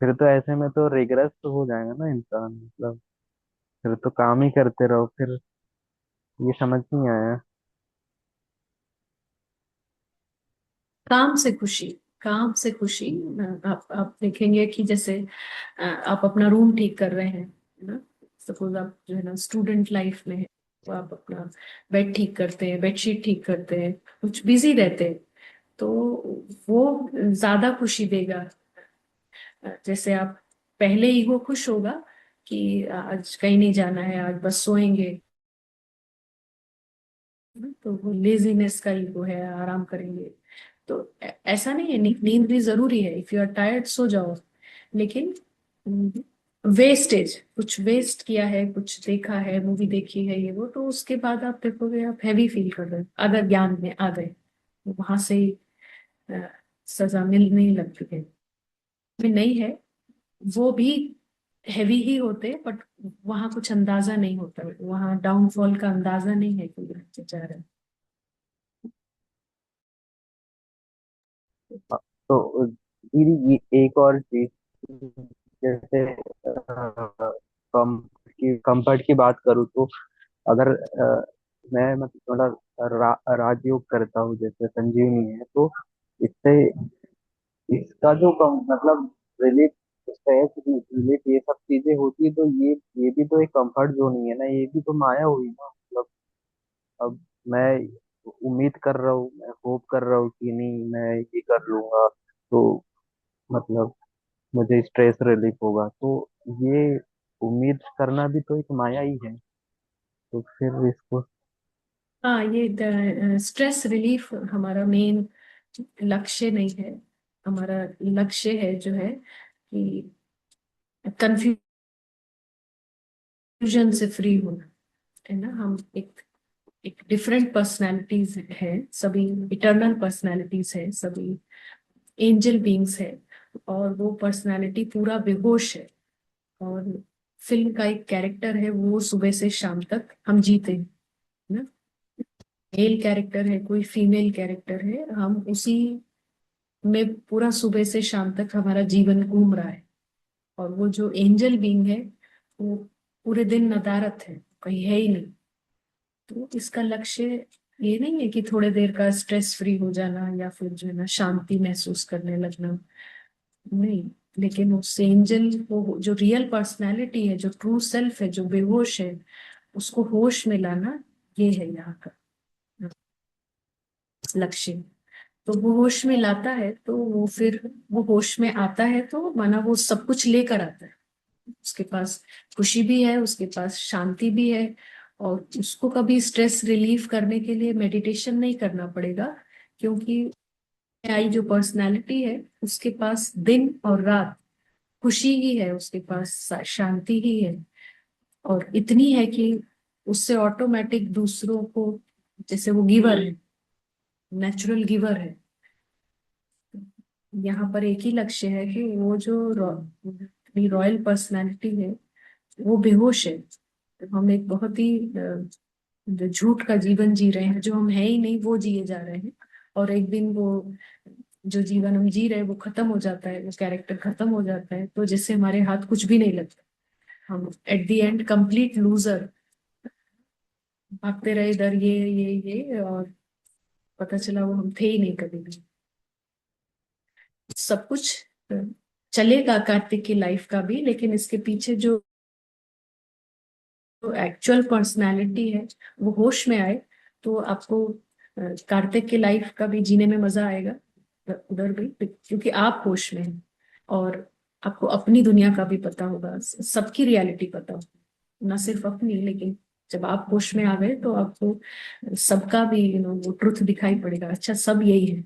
फिर तो ऐसे में तो रिग्रेस तो हो जाएगा ना इंसान, मतलब फिर तो काम ही करते रहो फिर। ये समझ नहीं आया। काम से खुशी, काम से खुशी। आप देखेंगे कि जैसे आप अपना रूम ठीक कर रहे हैं, है ना। सपोज आप जो है ना स्टूडेंट लाइफ में है, तो आप अपना बेड ठीक करते हैं, बेडशीट ठीक करते हैं, कुछ बिजी रहते हैं, तो वो ज्यादा खुशी देगा। जैसे आप पहले ईगो खुश होगा कि आज कहीं नहीं जाना है, आज बस सोएंगे, तो वो लेजीनेस का ईगो है, आराम करेंगे। तो ऐसा नहीं है, नींद भी जरूरी है, इफ यू आर टायर्ड सो जाओ, लेकिन वेस्टेज, कुछ वेस्ट किया है, कुछ देखा है, मूवी देखी है ये वो, तो उसके बाद आप देखोगे आप हैवी फील कर रहे हो, अगर ज्ञान में आ गए तो वहां से ही अ, सजा मिलने लगती है। में नहीं है, वो भी हैवी ही होते, बट वहां कुछ अंदाजा नहीं होता, वहां डाउनफॉल का अंदाजा नहीं है कि ये जा रहा है। तो दीदी ये एक और चीज, जैसे कंफर्ट की बात करूँ तो अगर मैं मतलब थोड़ा राजयोग करता हूँ, जैसे संजीवनी है, तो इससे इसका जो मतलब रिलीफ, स्ट्रेस रिलीफ ये सब चीजें होती है, तो ये भी तो एक कंफर्ट जोन ही है ना, ये भी तो माया हुई ना मतलब। अब मैं उम्मीद कर रहा हूँ, मैं होप कर रहा हूँ कि नहीं मैं ये कर लूंगा तो मतलब मुझे स्ट्रेस रिलीफ होगा, तो ये उम्मीद करना भी तो एक माया ही है। तो फिर इसको हाँ, ये स्ट्रेस रिलीफ हमारा मेन लक्ष्य नहीं है। हमारा लक्ष्य है जो है कि कंफ्यूजन से फ्री होना, है ना। हम एक डिफरेंट पर्सनालिटीज है, सभी इटर्नल पर्सनालिटीज है, सभी एंजल बीइंग्स है, और वो पर्सनालिटी पूरा बेहोश है। और फिल्म का एक कैरेक्टर है, वो सुबह से शाम तक हम जीते हैं, ना। मेल कैरेक्टर है, कोई फीमेल कैरेक्टर है, हम उसी में पूरा सुबह से शाम तक हमारा जीवन घूम रहा है। और वो जो एंजल बीइंग है, वो पूरे दिन नदारत है, कहीं है ही नहीं। तो इसका लक्ष्य ये नहीं है कि थोड़े देर का स्ट्रेस फ्री हो जाना या फिर जो है ना शांति महसूस करने लगना, नहीं। लेकिन उस एंजल को, जो रियल पर्सनालिटी है, जो ट्रू सेल्फ है, जो बेहोश है, उसको होश में लाना, ये है यहाँ का लक्ष्य। तो वो होश में लाता है, तो वो फिर वो होश में आता है, तो माना वो सब कुछ लेकर आता है। उसके पास खुशी भी है, उसके पास शांति भी है, और उसको कभी स्ट्रेस रिलीफ करने के लिए मेडिटेशन नहीं करना पड़ेगा, क्योंकि आई जो पर्सनालिटी है, उसके पास दिन और रात खुशी ही है, उसके पास शांति ही है। और इतनी है कि उससे ऑटोमेटिक दूसरों को, जैसे वो गिवर है, नेचुरल गिवर है। यहाँ पर एक ही लक्ष्य है कि वो जो रॉयल पर्सनालिटी है, वो बेहोश है। तो हम एक बहुत ही जो झूठ का जीवन जी रहे हैं, जो हम है ही नहीं वो जिए जा रहे हैं। और एक दिन वो जो जीवन हम जी रहे हैं वो खत्म हो जाता है, वो कैरेक्टर खत्म हो जाता है, तो जैसे हमारे हाथ कुछ भी नहीं लगता, हम at the end complete loser, भागते रहे इधर ये और पता चला वो हम थे ही नहीं कभी भी। सब कुछ चलेगा कार्तिक की लाइफ का भी, लेकिन इसके पीछे जो एक्चुअल पर्सनालिटी है वो होश में आए, तो आपको कार्तिक की लाइफ का भी जीने में मजा आएगा उधर भी, क्योंकि आप होश में हैं और आपको अपनी दुनिया का भी पता होगा, सबकी रियलिटी पता होगा, ना सिर्फ अपनी, लेकिन जब आप होश में आ गए तो आपको सबका भी वो ट्रुथ दिखाई पड़ेगा, अच्छा सब यही है।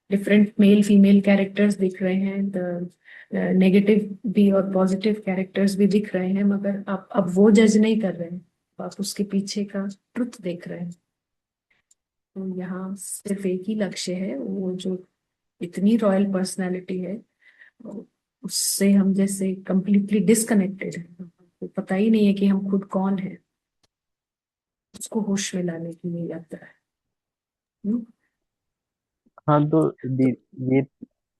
डिफरेंट मेल फीमेल कैरेक्टर्स दिख रहे हैं, द नेगेटिव भी और पॉजिटिव कैरेक्टर्स भी दिख रहे हैं, मगर आप अब वो जज नहीं कर रहे हैं, आप उसके पीछे का ट्रुथ देख रहे हैं। तो यहाँ सिर्फ एक ही लक्ष्य है, वो जो इतनी रॉयल पर्सनैलिटी है उससे हम जैसे कंप्लीटली डिस्कनेक्टेड है, तो पता ही नहीं है कि हम खुद कौन है, उसको होश में लाने की ये यात्रा है। हम्म? हाँ तो तो ये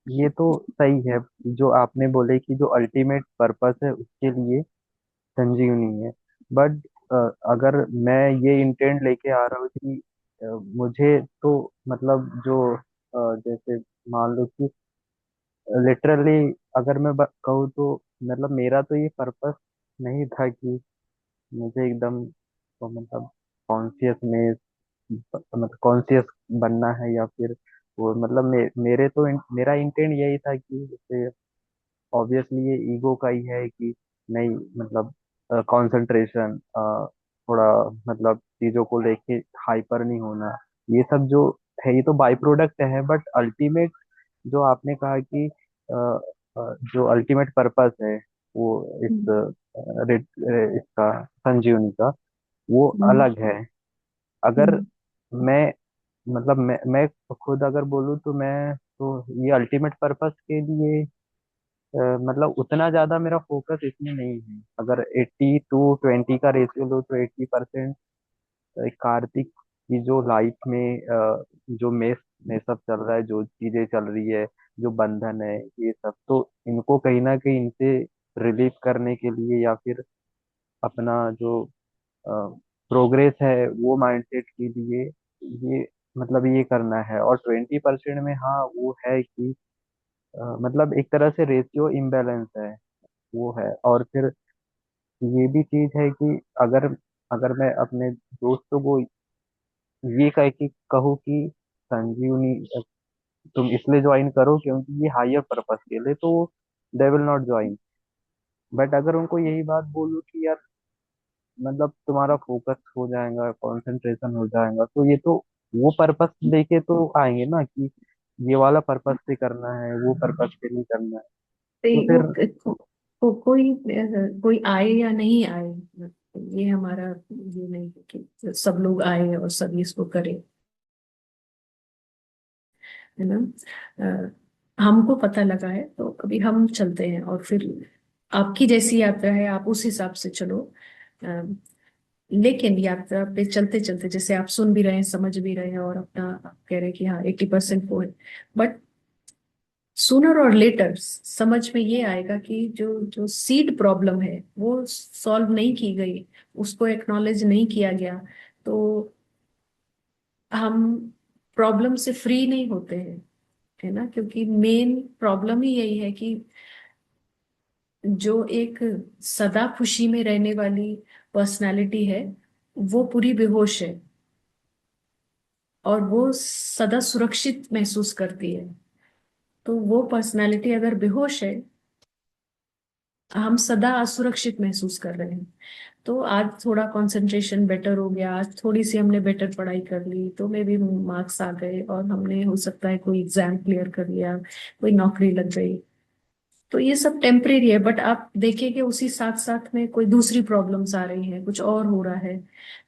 ये तो सही है जो आपने बोले कि जो अल्टीमेट पर्पस है उसके लिए संजीवनी है। बट अगर मैं ये इंटेंट लेके आ रहा हूँ कि मुझे तो मतलब जो जैसे मान लो कि लिटरली अगर मैं कहूँ तो मतलब मेरा तो ये पर्पस नहीं था कि मुझे एकदम मतलब कॉन्शियसनेस मतलब कॉन्शियस बनना है या फिर वो मतलब मेरे तो मेरा इंटेंट यही था कि जैसे ऑब्वियसली ये ईगो का ही है कि नहीं मतलब कंसंट्रेशन थोड़ा मतलब चीजों को लेके हाइपर नहीं होना, ये सब जो है ये तो बाई प्रोडक्ट है। बट अल्टीमेट जो आपने कहा कि जो अल्टीमेट पर्पस है वो इस इसका संजीवनी का वो हम्म, अलग है। अगर हम्म, मैं मतलब मैं खुद अगर बोलूँ तो मैं तो ये अल्टीमेट पर्पस के लिए मतलब उतना ज्यादा मेरा फोकस इसमें नहीं है। अगर 80-20 का रेशियो लो तो 80% कार्तिक की जो लाइफ में जो में सब चल रहा है, जो चीजें चल रही है, जो बंधन है, ये सब तो इनको कहीं ना कहीं इनसे रिलीव करने के लिए या फिर अपना जो प्रोग्रेस है वो माइंडसेट के लिए ये मतलब ये करना है। और 20% में हाँ वो है कि मतलब एक तरह से रेशियो इम्बैलेंस है वो है। और फिर ये भी चीज है कि अगर अगर मैं अपने दोस्तों को ये कह के कहूँ कि संजीवनी तुम इसलिए ज्वाइन करो क्योंकि ये हायर पर्पस के लिए, तो they will not join. But अगर उनको यही बात बोलूँ कि यार मतलब तुम्हारा फोकस हो जाएगा, कंसंट्रेशन हो जाएगा, तो ये तो वो पर्पस लेके तो आएंगे ना कि ये वाला पर्पस से करना है, वो पर्पस से नहीं करना है। तो तो फिर कोई आए या नहीं आए, ये हमारा ये नहीं है कि सब लोग आए और सभी इसको करें, है ना। हमको पता लगा है तो अभी हम चलते हैं, और फिर आपकी जैसी यात्रा है आप उस हिसाब से चलो। अ, लेकिन यात्रा पे चलते चलते जैसे आप सुन भी रहे हैं, समझ भी रहे हैं, और अपना आप कह रहे हैं कि हाँ 80% वो है, बट सूनर और लेटर समझ में ये आएगा कि जो जो सीड प्रॉब्लम है वो सॉल्व नहीं की गई, उसको एक्नॉलेज नहीं किया गया, तो हम प्रॉब्लम से फ्री नहीं होते हैं, है ना। क्योंकि मेन प्रॉब्लम ही यही है कि जो एक सदा खुशी में रहने वाली पर्सनालिटी है वो पूरी बेहोश है, और वो सदा सुरक्षित महसूस करती है। तो वो पर्सनालिटी अगर बेहोश है, हम सदा असुरक्षित महसूस कर रहे हैं। तो आज थोड़ा कंसंट्रेशन बेटर हो गया, आज थोड़ी सी हमने बेटर पढ़ाई कर ली तो मे भी मार्क्स आ गए, और हमने हो सकता है कोई एग्जाम क्लियर कर लिया, कोई नौकरी लग गई, तो ये सब टेम्परेरी है। बट आप देखिए कि उसी साथ साथ में कोई दूसरी प्रॉब्लम्स आ रही हैं, कुछ और हो रहा है,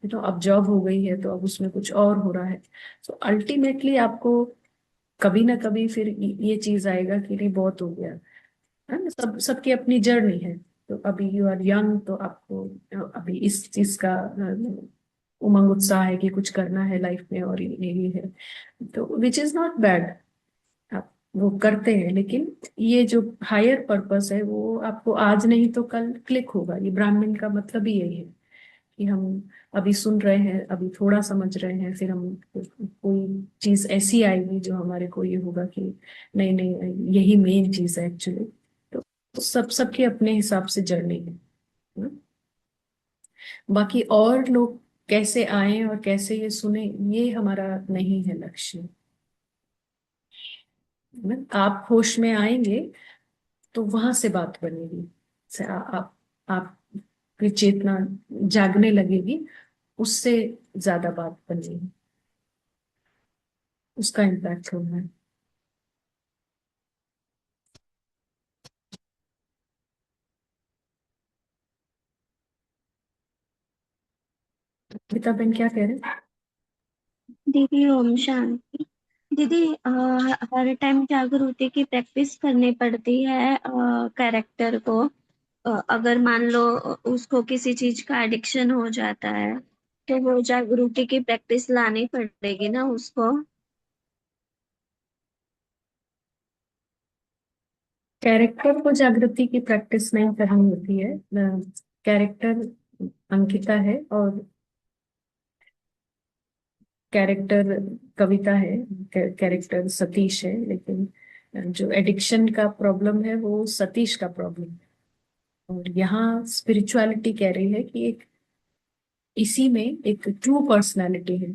तो अब जॉब हो गई है तो अब उसमें कुछ और हो रहा है। तो अल्टीमेटली आपको कभी ना कभी फिर ये चीज आएगा कि नहीं बहुत हो गया, है ना। सबकी अपनी जर्नी है। तो अभी यू आर यंग, तो आपको अभी इस चीज का उमंग उत्साह है कि कुछ करना है लाइफ में, और ये है, तो विच इज नॉट बैड। वो करते हैं, लेकिन ये जो हायर पर्पस है वो आपको आज नहीं तो कल क्लिक होगा। ये ब्राह्मण का मतलब ही यही है कि हम अभी सुन रहे हैं, अभी थोड़ा समझ रहे हैं, फिर हम कोई चीज ऐसी आएगी जो हमारे को ये होगा कि नहीं नहीं, यही मेन चीज है एक्चुअली। तो सबके अपने हिसाब से जर्नी है ना? बाकी और लोग कैसे आए और कैसे ये सुने, ये हमारा नहीं है लक्ष्य ना। आप होश में आएंगे तो वहां से बात बनेगी, से आपकी चेतना जागने लगेगी, उससे ज्यादा बात बनेगी, उसका इम्पैक्ट होना है। गीता बहन क्या कह रहे हैं? दीदी ओम शांति। दीदी हर टाइम जागृति की प्रैक्टिस करनी पड़ती है कैरेक्टर को। अगर मान लो उसको किसी चीज का एडिक्शन हो जाता है तो वो जागृति की प्रैक्टिस लानी पड़ेगी ना उसको। कैरेक्टर को जागृति की प्रैक्टिस नहीं करनी होती है। कैरेक्टर अंकिता है और कैरेक्टर कविता है, कैरेक्टर सतीश है, लेकिन जो एडिक्शन का प्रॉब्लम है वो सतीश का प्रॉब्लम है। और यहाँ स्पिरिचुअलिटी कह रही है कि एक इसी में एक ट्रू पर्सनालिटी है,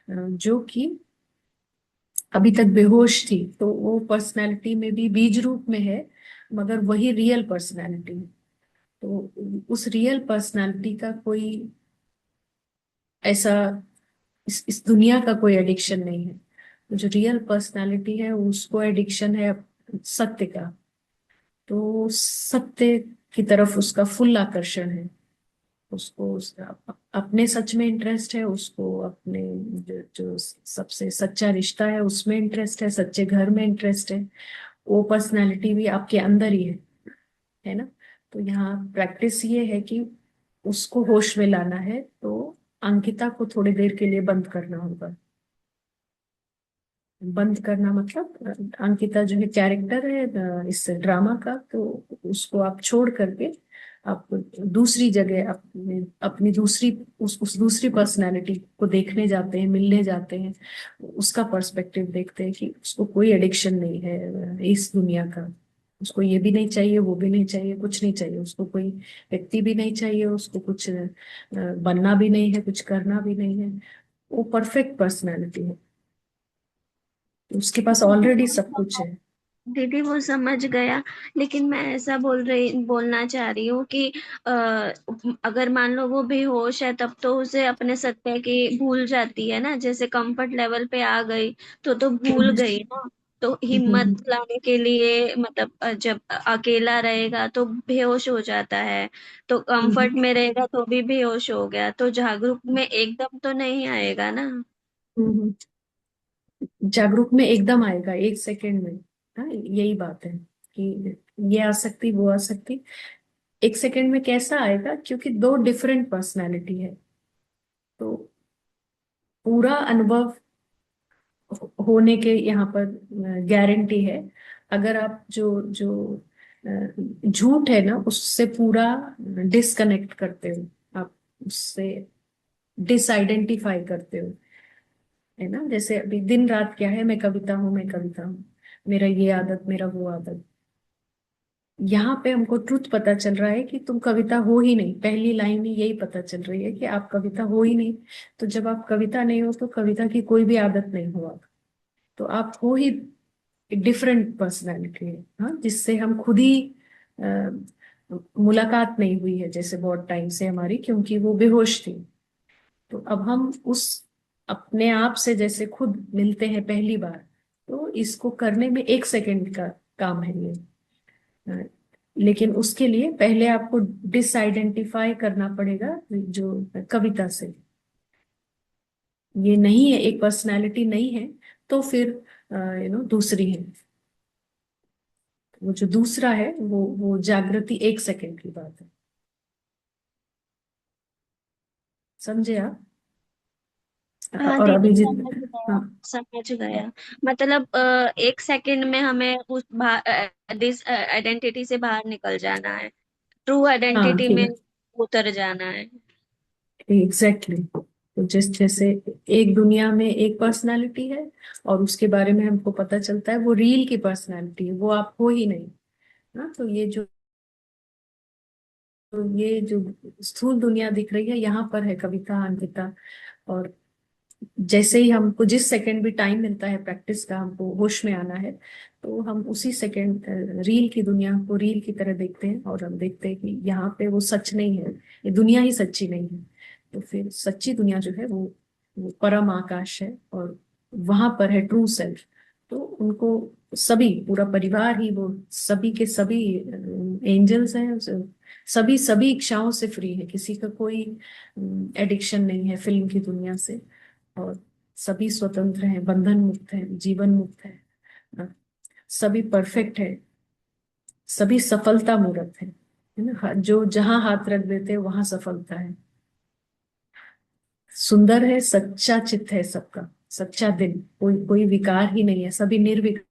जो कि अभी तक बेहोश थी, तो वो पर्सनालिटी में भी बीज रूप में है, मगर वही रियल पर्सनालिटी है। तो उस रियल पर्सनालिटी का कोई ऐसा इस दुनिया का कोई एडिक्शन नहीं है। तो जो रियल पर्सनालिटी है उसको एडिक्शन है सत्य का। तो सत्य की तरफ उसका फुल आकर्षण है, उसको अपने सच में इंटरेस्ट है, उसको अपने जो सबसे सच्चा रिश्ता है उसमें इंटरेस्ट है, सच्चे घर में इंटरेस्ट है। वो पर्सनालिटी भी आपके अंदर ही है ना? तो यहाँ प्रैक्टिस ये है कि उसको होश में लाना है, तो अंकिता को थोड़ी देर के लिए बंद करना होगा। बंद करना मतलब अंकिता जो है कैरेक्टर है इस ड्रामा का, तो उसको आप छोड़ करके आप दूसरी जगह अपने अपनी दूसरी उस दूसरी पर्सनालिटी को देखने जाते हैं, मिलने जाते हैं, उसका पर्सपेक्टिव देखते हैं कि उसको कोई एडिक्शन नहीं है इस दुनिया का। उसको ये भी नहीं चाहिए, वो भी नहीं चाहिए, कुछ नहीं चाहिए उसको, कोई व्यक्ति भी नहीं चाहिए उसको, कुछ बनना भी नहीं है, कुछ करना भी नहीं है। वो परफेक्ट पर्सनालिटी है, उसके पास ऑलरेडी सब कुछ है। दीदी वो समझ गया, लेकिन मैं ऐसा बोलना चाह रही हूँ कि अ, अगर मान लो वो बेहोश है तब तो उसे अपने सत्य की भूल जाती है ना, जैसे कंफर्ट लेवल पे आ गई तो भूल गई ना। तो हिम्मत लाने के लिए मतलब जब अकेला रहेगा तो बेहोश हो जाता है, तो कंफर्ट में रहेगा तो भी बेहोश हो गया, तो जागरूक में एकदम तो नहीं आएगा ना। जागरूक में एकदम आएगा, एक सेकेंड में। हाँ, यही बात है कि ये आ सकती वो आ सकती, एक सेकेंड में कैसा आएगा, क्योंकि दो डिफरेंट पर्सनालिटी है। तो पूरा अनुभव होने के यहाँ पर गारंटी है। अगर आप जो जो झूठ है ना उससे पूरा डिसकनेक्ट करते हो, आप उससे डिसआइडेंटिफाई करते हो, है ना? जैसे अभी दिन रात क्या है, मैं कविता हूँ, मैं कविता हूँ, मेरा ये आदत, मेरा वो आदत। यहाँ पे हमको ट्रुथ पता चल रहा है कि तुम कविता हो ही नहीं, पहली लाइन में यही पता चल रही है कि आप कविता हो ही नहीं। तो जब आप कविता नहीं हो तो कविता की कोई भी आदत नहीं हो आप, तो आप हो ही डिफरेंट पर्सनैलिटी है। हाँ, जिससे हम खुद ही अ, मुलाकात नहीं हुई है जैसे बहुत टाइम से हमारी, क्योंकि वो बेहोश थी। तो अब हम उस अपने आप से जैसे खुद मिलते हैं पहली बार, तो इसको करने में एक सेकंड का काम है ये। अ, लेकिन उसके लिए पहले आपको डिसआइडेंटिफाई करना पड़ेगा जो कविता से ये नहीं है, एक पर्सनालिटी नहीं है, तो फिर दूसरी है। वो जो दूसरा है वो जागृति एक सेकंड की बात है। समझे आप? हाँ और दीदी अभिजीत, समझ गए। हाँ समझ गया। मतलब एक सेकंड में हमें उस दिस आइडेंटिटी से बाहर निकल जाना है, ट्रू हाँ आइडेंटिटी में फिर उतर जाना है। एग्जैक्टली तो जैसे एक दुनिया में एक पर्सनालिटी है और उसके बारे में हमको पता चलता है वो रील की पर्सनालिटी है, वो आप हो ही नहीं। हाँ तो ये जो स्थूल दुनिया दिख रही है यहाँ पर है कविता अंकिता। और जैसे ही हमको जिस सेकंड भी टाइम मिलता है प्रैक्टिस का, हमको होश में आना है, तो हम उसी सेकंड रील की दुनिया को रील की तरह देखते हैं और हम देखते हैं कि यहाँ पे वो सच नहीं है, ये दुनिया ही सच्ची नहीं है। तो फिर सच्ची दुनिया जो है वो परम आकाश है और वहां पर है ट्रू सेल्फ। तो उनको सभी पूरा परिवार ही वो सभी के सभी एंजल्स हैं, सभी सभी इच्छाओं से फ्री है, किसी का कोई एडिक्शन नहीं है फिल्म की दुनिया से। और सभी स्वतंत्र हैं, बंधन मुक्त हैं, जीवन मुक्त है। सभी परफेक्ट है, सभी सफलता मूर्त है ना। जो जहां हाथ रख देते हैं वहां सफलता है। सुंदर है, सच्चा चित्त है सबका, सच्चा दिल, कोई कोई विकार ही नहीं है, सभी निर्विकारी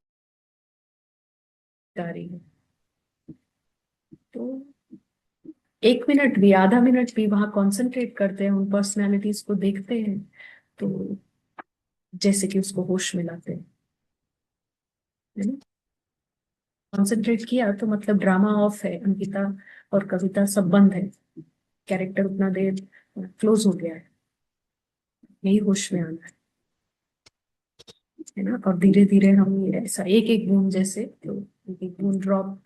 है। तो एक मिनट भी आधा मिनट भी वहां कॉन्सेंट्रेट करते हैं, उन पर्सनालिटीज को देखते हैं, तो जैसे कि उसको होश में लाते हैं, है ना। कॉन्सेंट्रेट किया तो मतलब ड्रामा ऑफ है, अंकिता और कविता सब बंद है, कैरेक्टर उतना देर क्लोज हो गया है, यही होश में आना है ना। और धीरे धीरे हम ये ऐसा एक एक बूंद जैसे, तो एक एक बूंद ड्रॉप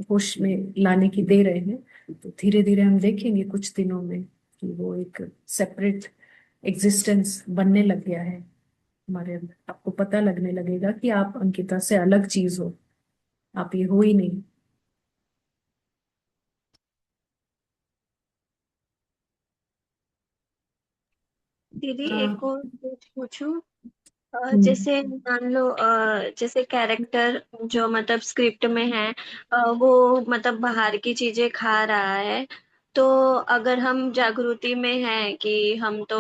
होश में लाने की दे रहे हैं, तो धीरे धीरे हम देखेंगे कुछ दिनों में कि वो एक सेपरेट एग्जिस्टेंस बनने लग गया है हमारे अंदर। आपको पता लगने लगेगा कि आप अंकिता से अलग चीज हो, आप ये हो ही नहीं। दीदी एक हाँ। और कुछ पूछूं? हम्म। जैसे मान लो जैसे कैरेक्टर जो मतलब स्क्रिप्ट में है, वो मतलब बाहर की चीजें खा रहा है, तो अगर हम जागृति में हैं कि हम तो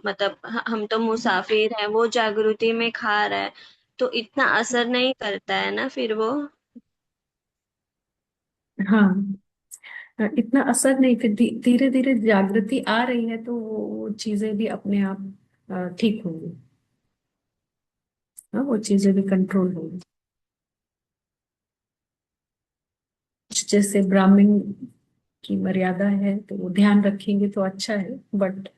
मतलब हम तो मुसाफिर हैं, वो जागृति में खा रहा है, तो इतना असर नहीं करता है ना फिर वो? हाँ इतना असर नहीं, फिर धीरे धीरे जागृति आ रही है तो वो चीजें भी अपने आप ठीक होंगी। हाँ वो चीजें भी कंट्रोल होंगी। जैसे ब्राह्मण की मर्यादा है तो वो ध्यान रखेंगे तो अच्छा है, बट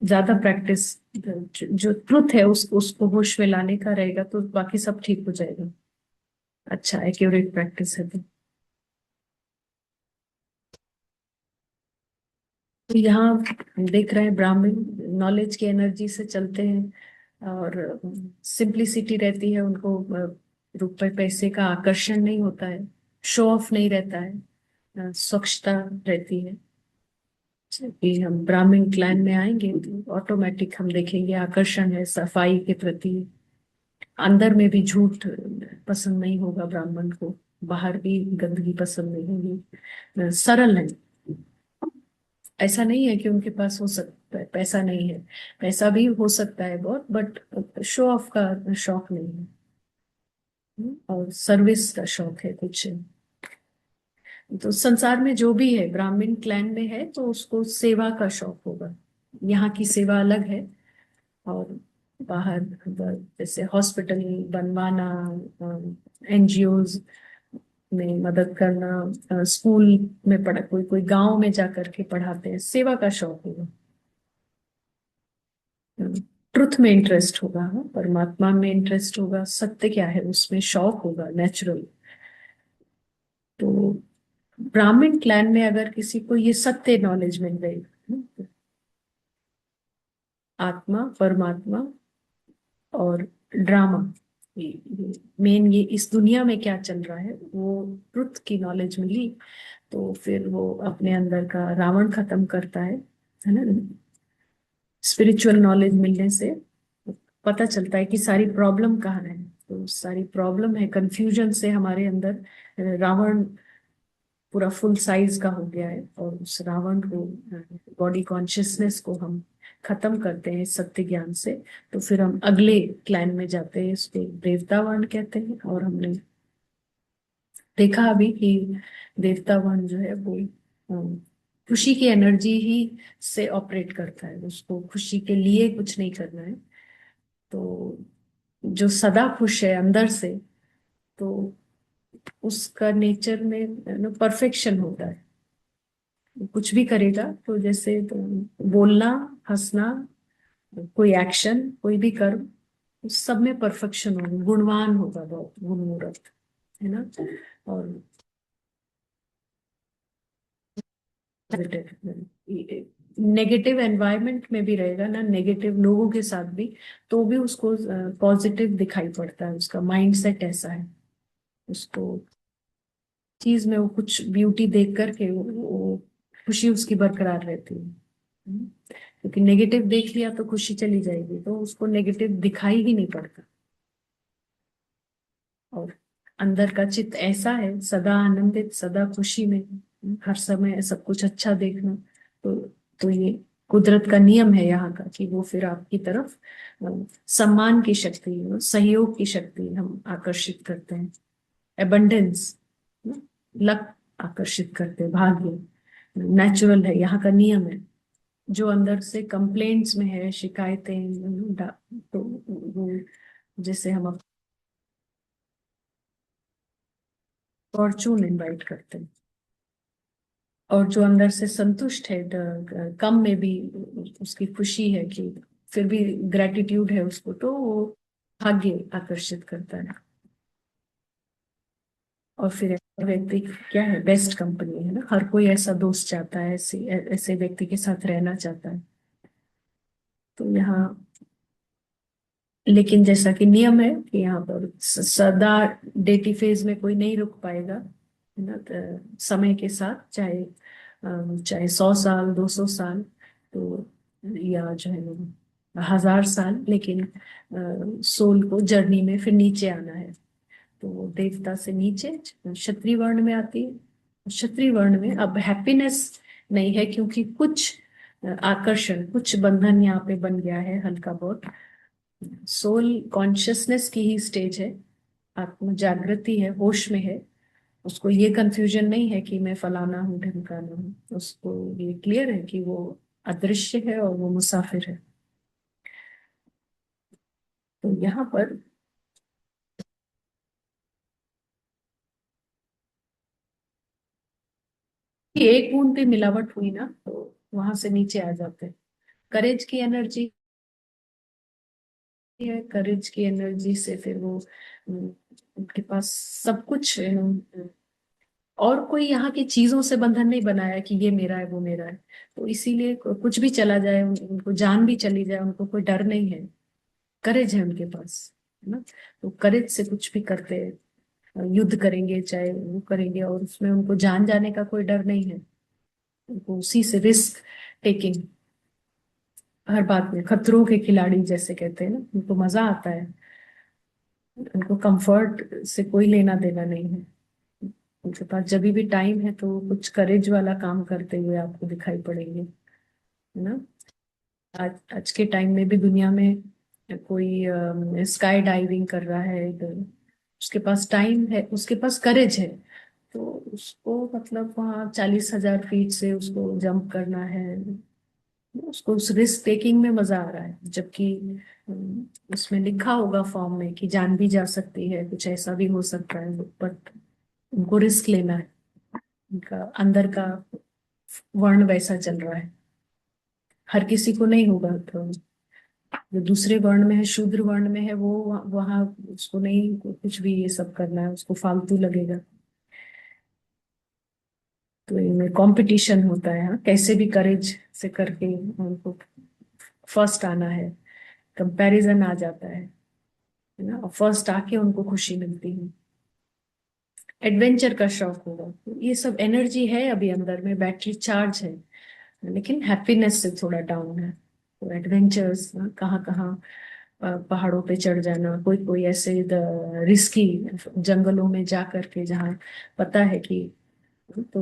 ज्यादा प्रैक्टिस जो ट्रुथ है उसको होश में लाने का रहेगा तो बाकी सब ठीक हो जाएगा। अच्छा एक्यूरेट प्रैक्टिस है तो यहाँ हम देख रहे हैं ब्राह्मण नॉलेज की एनर्जी से चलते हैं और सिंप्लिसिटी रहती है उनको, रुपए पैसे का आकर्षण नहीं होता है, शो ऑफ नहीं रहता है, स्वच्छता रहती है। कि हम ब्राह्मण क्लैन में आएंगे तो ऑटोमेटिक हम देखेंगे आकर्षण है सफाई के प्रति, अंदर में भी झूठ पसंद नहीं होगा ब्राह्मण को, बाहर भी गंदगी पसंद नहीं होगी, सरल है। ऐसा नहीं है कि उनके पास हो सकता है पैसा नहीं है, पैसा भी हो सकता है बहुत, बट शो ऑफ का शौक नहीं है। और सर्विस का शौक है कुछ। तो संसार में जो भी है ब्राह्मण क्लैन में है तो उसको सेवा का शौक होगा। यहाँ की सेवा अलग है। और बाहर जैसे हॉस्पिटल बनवाना, एनजीओज में मदद करना, स्कूल में पढ़ा, कोई कोई गांव में जा करके पढ़ाते हैं, सेवा का शौक होगा। ट्रुथ में इंटरेस्ट होगा, हाँ, परमात्मा में इंटरेस्ट होगा, सत्य क्या है उसमें शौक होगा नेचुरल। तो ब्राह्मण क्लैन में अगर किसी को ये सत्य नॉलेज मिल गई, आत्मा परमात्मा और ड्रामा, मेन ये इस दुनिया में क्या चल रहा है वो ट्रुथ की नॉलेज मिली, तो फिर वो अपने अंदर का रावण खत्म करता है ना। स्पिरिचुअल नॉलेज मिलने से पता चलता है कि सारी प्रॉब्लम कहाँ है, तो सारी प्रॉब्लम है कंफ्यूजन से हमारे अंदर। रावण पूरा फुल साइज का हो गया है और उस रावण को, बॉडी कॉन्शियसनेस को हम खत्म करते हैं इस सत्य ज्ञान से, तो फिर हम अगले क्लैन में जाते हैं, इसको देवता वर्ण कहते हैं। और हमने देखा अभी कि देवता वर्ण जो है वो खुशी की एनर्जी ही से ऑपरेट करता है, उसको खुशी के लिए कुछ नहीं करना है। तो जो सदा खुश है अंदर से, तो उसका नेचर में परफेक्शन होता है। कुछ भी करेगा तो जैसे तो बोलना, हंसना, कोई एक्शन, कोई भी कर्म, उस सब में परफेक्शन होगा, गुणवान होगा, बहुत गुणमूर्त, है ना। और नेगेटिव एनवायरनमेंट में भी रहेगा ना, नेगेटिव लोगों के साथ भी, तो भी उसको पॉजिटिव दिखाई पड़ता है। उसका माइंड सेट ऐसा है, उसको चीज में वो कुछ ब्यूटी देख करके वो खुशी उसकी बरकरार रहती है। क्योंकि नेगेटिव देख लिया तो खुशी चली जाएगी, तो उसको नेगेटिव दिखाई ही नहीं पड़ता। और अंदर का चित्त ऐसा है, सदा आनंदित, सदा खुशी में, हर समय सब कुछ अच्छा देखना। तो तो ये कुदरत का नियम है यहाँ का, कि वो फिर आपकी तरफ सम्मान की शक्ति, सहयोग की शक्ति हम आकर्षित करते हैं, एबंडेंस, लक आकर्षित करते हैं, भाग्य नेचुरल है, यहाँ का नियम है। जो अंदर से कंप्लेंट्स में है, शिकायतें, तो वो जैसे हम फॉर्चून इनवाइट करते हैं। और जो अंदर से संतुष्ट है, कम में भी उसकी खुशी है, कि फिर भी ग्रेटिट्यूड है उसको, तो वो भाग्य आकर्षित करता है। और फिर ऐसा व्यक्ति क्या है, बेस्ट कंपनी है ना, हर कोई ऐसा दोस्त चाहता है, ऐसे ऐसे व्यक्ति के साथ रहना चाहता है। तो यहाँ लेकिन जैसा कि नियम है कि यहाँ पर सदा डेटी फेज में कोई नहीं रुक पाएगा, है ना। तो समय के साथ चाहे चाहे 100 साल, 200 साल, तो या जो है 1000 साल, लेकिन सोल को जर्नी में फिर नीचे आना है। तो वो देवता से नीचे क्षत्रिय वर्ण में आती है। क्षत्रिय वर्ण में अब हैप्पीनेस नहीं है, क्योंकि कुछ आकर्षण, कुछ बंधन यहाँ पे बन गया है हल्का बहुत। सोल कॉन्शियसनेस की ही स्टेज है, आत्म जागृति है, होश में है। उसको ये कंफ्यूजन नहीं है कि मैं फलाना हूँ, ढमकाना हूँ। उसको ये क्लियर है कि वो अदृश्य है और वो मुसाफिर है। तो यहाँ पर एक बूंद भी मिलावट हुई ना, तो वहां से नीचे आ जाते हैं। करेज की एनर्जी है, करेज की एनर्जी से फिर वो उनके पास सब कुछ है। और कोई यहाँ की चीजों से बंधन नहीं बनाया कि ये मेरा है, वो मेरा है। तो इसीलिए कुछ भी चला जाए, उनको जान भी चली जाए, उनको कोई डर नहीं है। करेज है उनके पास, है ना। तो करेज से कुछ भी करते हैं, युद्ध करेंगे, चाहे वो करेंगे, और उसमें उनको जान जाने का कोई डर नहीं है। उनको उसी से रिस्क टेकिंग, हर बात में खतरों के खिलाड़ी जैसे कहते हैं ना, उनको मजा आता है। उनको कंफर्ट से कोई लेना देना नहीं है। उनके पास जब भी टाइम है तो वो कुछ करेज वाला काम करते हुए आपको दिखाई पड़ेंगे, है ना। आज आज के टाइम में भी दुनिया में कोई स्काई डाइविंग कर रहा है इधर, उसके पास टाइम है, उसके पास करेज है, तो उसको मतलब वहाँ 40,000 फीट से उसको जंप करना है। उसको उस रिस्क टेकिंग में मजा आ रहा है, जबकि उसमें लिखा होगा फॉर्म में कि जान भी जा सकती है, कुछ ऐसा भी हो सकता है, बट उनको रिस्क लेना है। उनका अंदर का वर्ण वैसा चल रहा है। हर किसी को नहीं होगा, तो जो दूसरे वर्ण में है, शूद्र वर्ण में है, वो वहां उसको नहीं कुछ भी ये सब करना है, उसको फालतू लगेगा। तो इनमें कंपटीशन होता है, हाँ, कैसे भी करेज से करके उनको फर्स्ट आना है। कंपैरिजन आ जाता है ना, और फर्स्ट आके उनको खुशी मिलती है। एडवेंचर का शौक होगा, तो ये सब एनर्जी है अभी अंदर में, बैटरी चार्ज है, लेकिन हैप्पीनेस से थोड़ा डाउन है। तो एडवेंचर्स, कहाँ कहाँ पहाड़ों पे चढ़ जाना, कोई कोई ऐसे रिस्की जंगलों में जा करके, जहाँ पता है कि, तो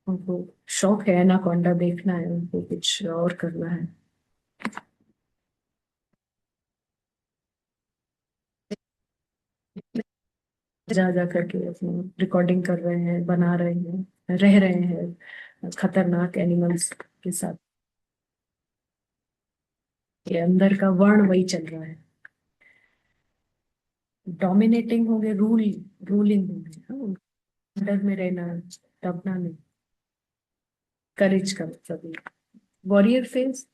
उनको शौक है एनाकोंडा देखना है, उनको कुछ और करना है। जा जा करके अपनी रिकॉर्डिंग कर रहे हैं, बना रहे हैं, रह रहे हैं खतरनाक एनिमल्स के साथ। ये अंदर का वर्ण वही चल रहा है। डोमिनेटिंग हो गए, रूलिंग हो गए, हाँ, अंडर में रहना, दबना नहीं। करेज का मतलब वॉरियर फेज।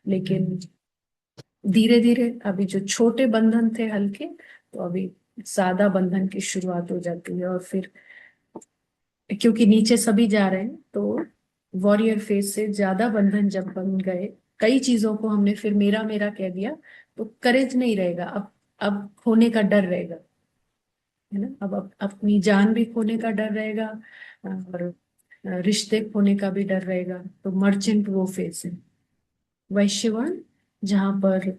लेकिन धीरे धीरे अभी जो छोटे बंधन थे हल्के, तो अभी सादा बंधन की शुरुआत हो जाती है। और फिर क्योंकि नीचे सभी जा रहे हैं, तो वॉरियर फेज से ज्यादा बंधन जब बन गए, कई चीजों को हमने फिर मेरा मेरा कह दिया, तो करेज नहीं रहेगा। अब खोने का डर रहेगा, है ना। अब अपनी जान भी खोने का डर रहेगा, और रिश्ते खोने का भी डर रहेगा। तो मर्चेंट वो फेज है, वैश्यवर्ण, जहां पर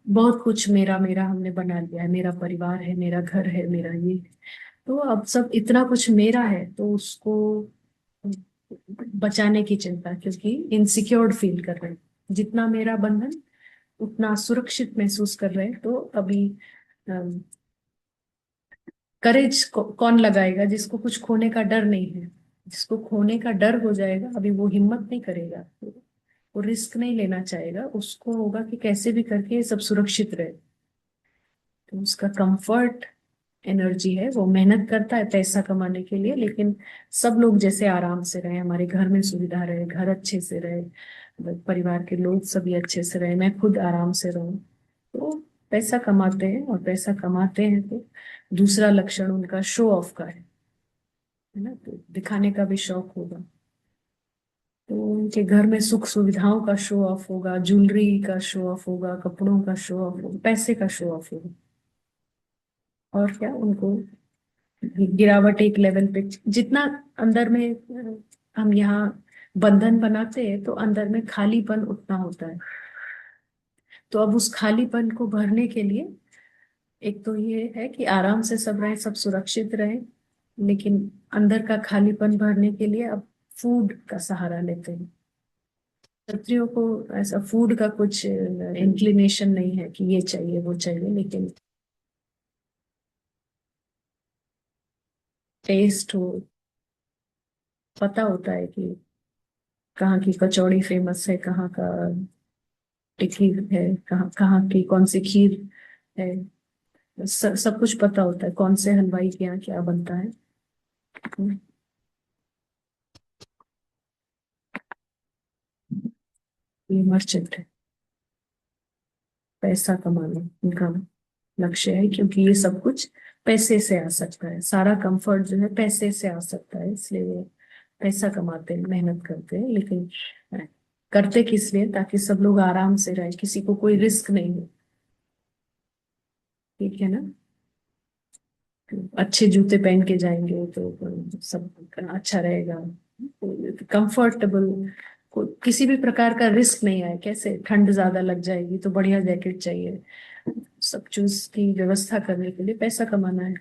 बहुत कुछ मेरा मेरा हमने बना लिया है। मेरा परिवार है, मेरा घर है, मेरा ये है। तो अब सब इतना कुछ मेरा है, तो उसको बचाने की चिंता, क्योंकि इनसिक्योर्ड फील कर रहे हैं। जितना मेरा बंधन, उतना सुरक्षित महसूस कर रहे हैं। तो अभी करेज कौन लगाएगा जिसको कुछ खोने का डर नहीं है। जिसको खोने का डर हो जाएगा, अभी वो हिम्मत नहीं करेगा, वो रिस्क नहीं लेना चाहेगा। उसको होगा कि कैसे भी करके ये सब सुरक्षित रहे। तो उसका कंफर्ट एनर्जी है, वो मेहनत करता है पैसा कमाने के लिए, लेकिन सब लोग जैसे आराम से रहे, हमारे घर में सुविधा रहे, घर अच्छे से रहे, परिवार के लोग सभी अच्छे से रहे, मैं खुद आराम से रहूं। तो पैसा कमाते हैं, और पैसा कमाते हैं तो दूसरा लक्षण उनका शो ऑफ का है ना। तो दिखाने का भी शौक होगा। तो उनके घर में सुख सुविधाओं का शो ऑफ होगा, ज्वेलरी का शो ऑफ होगा, कपड़ों का शो ऑफ होगा, पैसे का शो ऑफ होगा। और क्या, उनको गिरावट एक लेवल पे, जितना अंदर में हम यहाँ बंधन बनाते हैं, तो अंदर में खालीपन उतना होता है। तो अब उस खालीपन को भरने के लिए एक तो ये है कि आराम से सब रहे, सब सुरक्षित रहे, लेकिन अंदर का खालीपन भरने के लिए अब फूड का सहारा लेते हैं। क्षत्रियों को ऐसा फूड का कुछ इंक्लिनेशन नहीं है कि ये चाहिए वो चाहिए, लेकिन टेस्ट हो, पता होता है कि कहाँ की कचौड़ी फेमस है, कहाँ का टिक्की है, कहाँ कहाँ की कौन सी खीर है। सब कुछ पता होता है, कौन से हलवाई के यहाँ क्या बनता है। ये मर्चेंट है, पैसा कमाना उनका लक्ष्य है, क्योंकि ये सब कुछ पैसे से आ सकता है। सारा कंफर्ट जो है पैसे से आ सकता है, इसलिए वो पैसा कमाते हैं, मेहनत करते हैं। लेकिन अ, करते किस लिए? ताकि सब लोग आराम से रहे, किसी को कोई रिस्क नहीं हो। ठीक है ना। अच्छे जूते पहन के जाएंगे तो सब अच्छा रहेगा, कंफर्टेबल। किसी भी प्रकार का रिस्क नहीं आए। कैसे ठंड ज्यादा लग जाएगी तो बढ़िया जैकेट चाहिए। सब चीज की व्यवस्था करने के लिए पैसा कमाना है।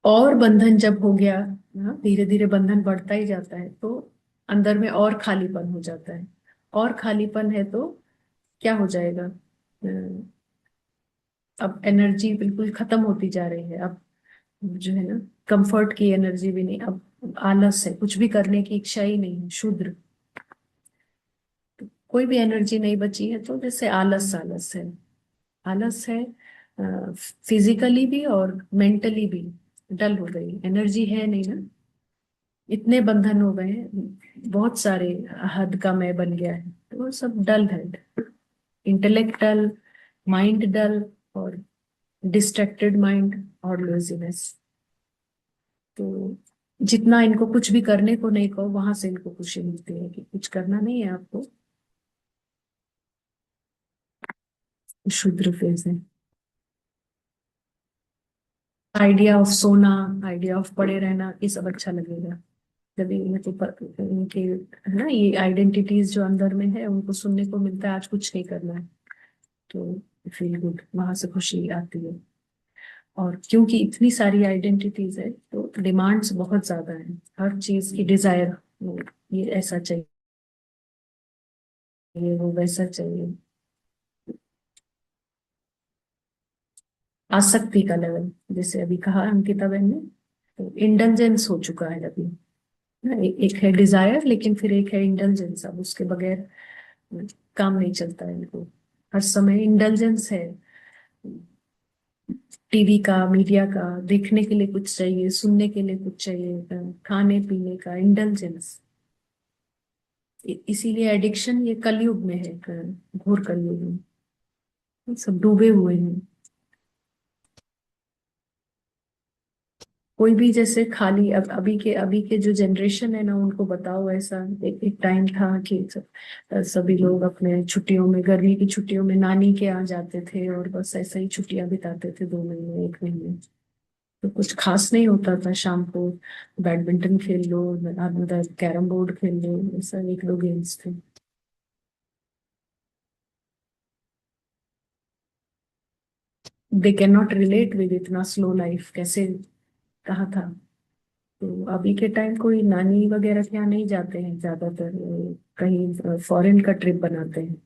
और बंधन जब हो गया, धीरे धीरे बंधन बढ़ता ही जाता है, तो अंदर में और खालीपन हो जाता है। और खालीपन है तो क्या हो जाएगा? अब एनर्जी बिल्कुल खत्म होती जा रही है। अब जो है ना, कंफर्ट की एनर्जी भी नहीं, अब आलस है, कुछ भी करने की इच्छा ही नहीं है, शूद्र। कोई भी एनर्जी नहीं बची है, तो जैसे आलस आलस है। आलस है, फिजिकली भी और मेंटली भी डल हो गई, एनर्जी है नहीं ना। इतने बंधन हो गए हैं, बहुत सारे, हद का मैं बन गया है, तो वो सब डल है। इंटेलेक्ट डल, माइंड डल, और डिस्ट्रैक्टेड माइंड, और लेजीनेस। तो जितना इनको कुछ भी करने को नहीं कहो, वहां से इनको खुशी मिलती है कि कुछ करना नहीं है आपको। शूद्र फेज है। आइडिया ऑफ सोना, आइडिया ऑफ पड़े रहना, ये सब अच्छा लगेगा जब इनको इनके, है ना, ये आइडेंटिटीज जो अंदर में है, उनको सुनने को मिलता है आज कुछ नहीं करना है, तो फील गुड, वहां से खुशी आती है। और क्योंकि इतनी सारी आइडेंटिटीज है, तो डिमांड्स बहुत ज्यादा है, हर चीज की डिजायर, ये ऐसा चाहिए। वो वैसा चाहिए। आसक्ति का लेवल, जैसे अभी कहा अंकिता बहन ने, तो इंडल्जेंस हो चुका है अभी ना। एक है डिजायर, लेकिन फिर एक है इंडल्जेंस। अब उसके बगैर काम नहीं चलता है इनको। हर समय इंडल्जेंस है। टीवी का, मीडिया का, देखने के लिए कुछ चाहिए, सुनने के लिए कुछ चाहिए, खाने पीने का इंडल्जेंस। इसीलिए एडिक्शन ये कलयुग में है, घोर कलयुग में सब डूबे हुए हैं। कोई भी जैसे खाली, अब अभी के जो जनरेशन है ना, उनको बताओ ऐसा। एक टाइम था कि सभी लोग अपने छुट्टियों में, गर्मी की छुट्टियों में नानी के यहाँ जाते थे और बस ऐसे ही छुट्टियां बिताते थे, 2 महीने 1 महीने। तो कुछ खास नहीं होता था। शाम को बैडमिंटन खेल लो, मतलब कैरम बोर्ड खेल लो, ऐसा 1 2 गेम्स थे। They can not relate with इतना स्लो लाइफ कैसे, कहा था। तो अभी के टाइम कोई नानी वगैरह के यहाँ नहीं जाते हैं ज्यादातर, कहीं फॉरेन का ट्रिप बनाते हैं।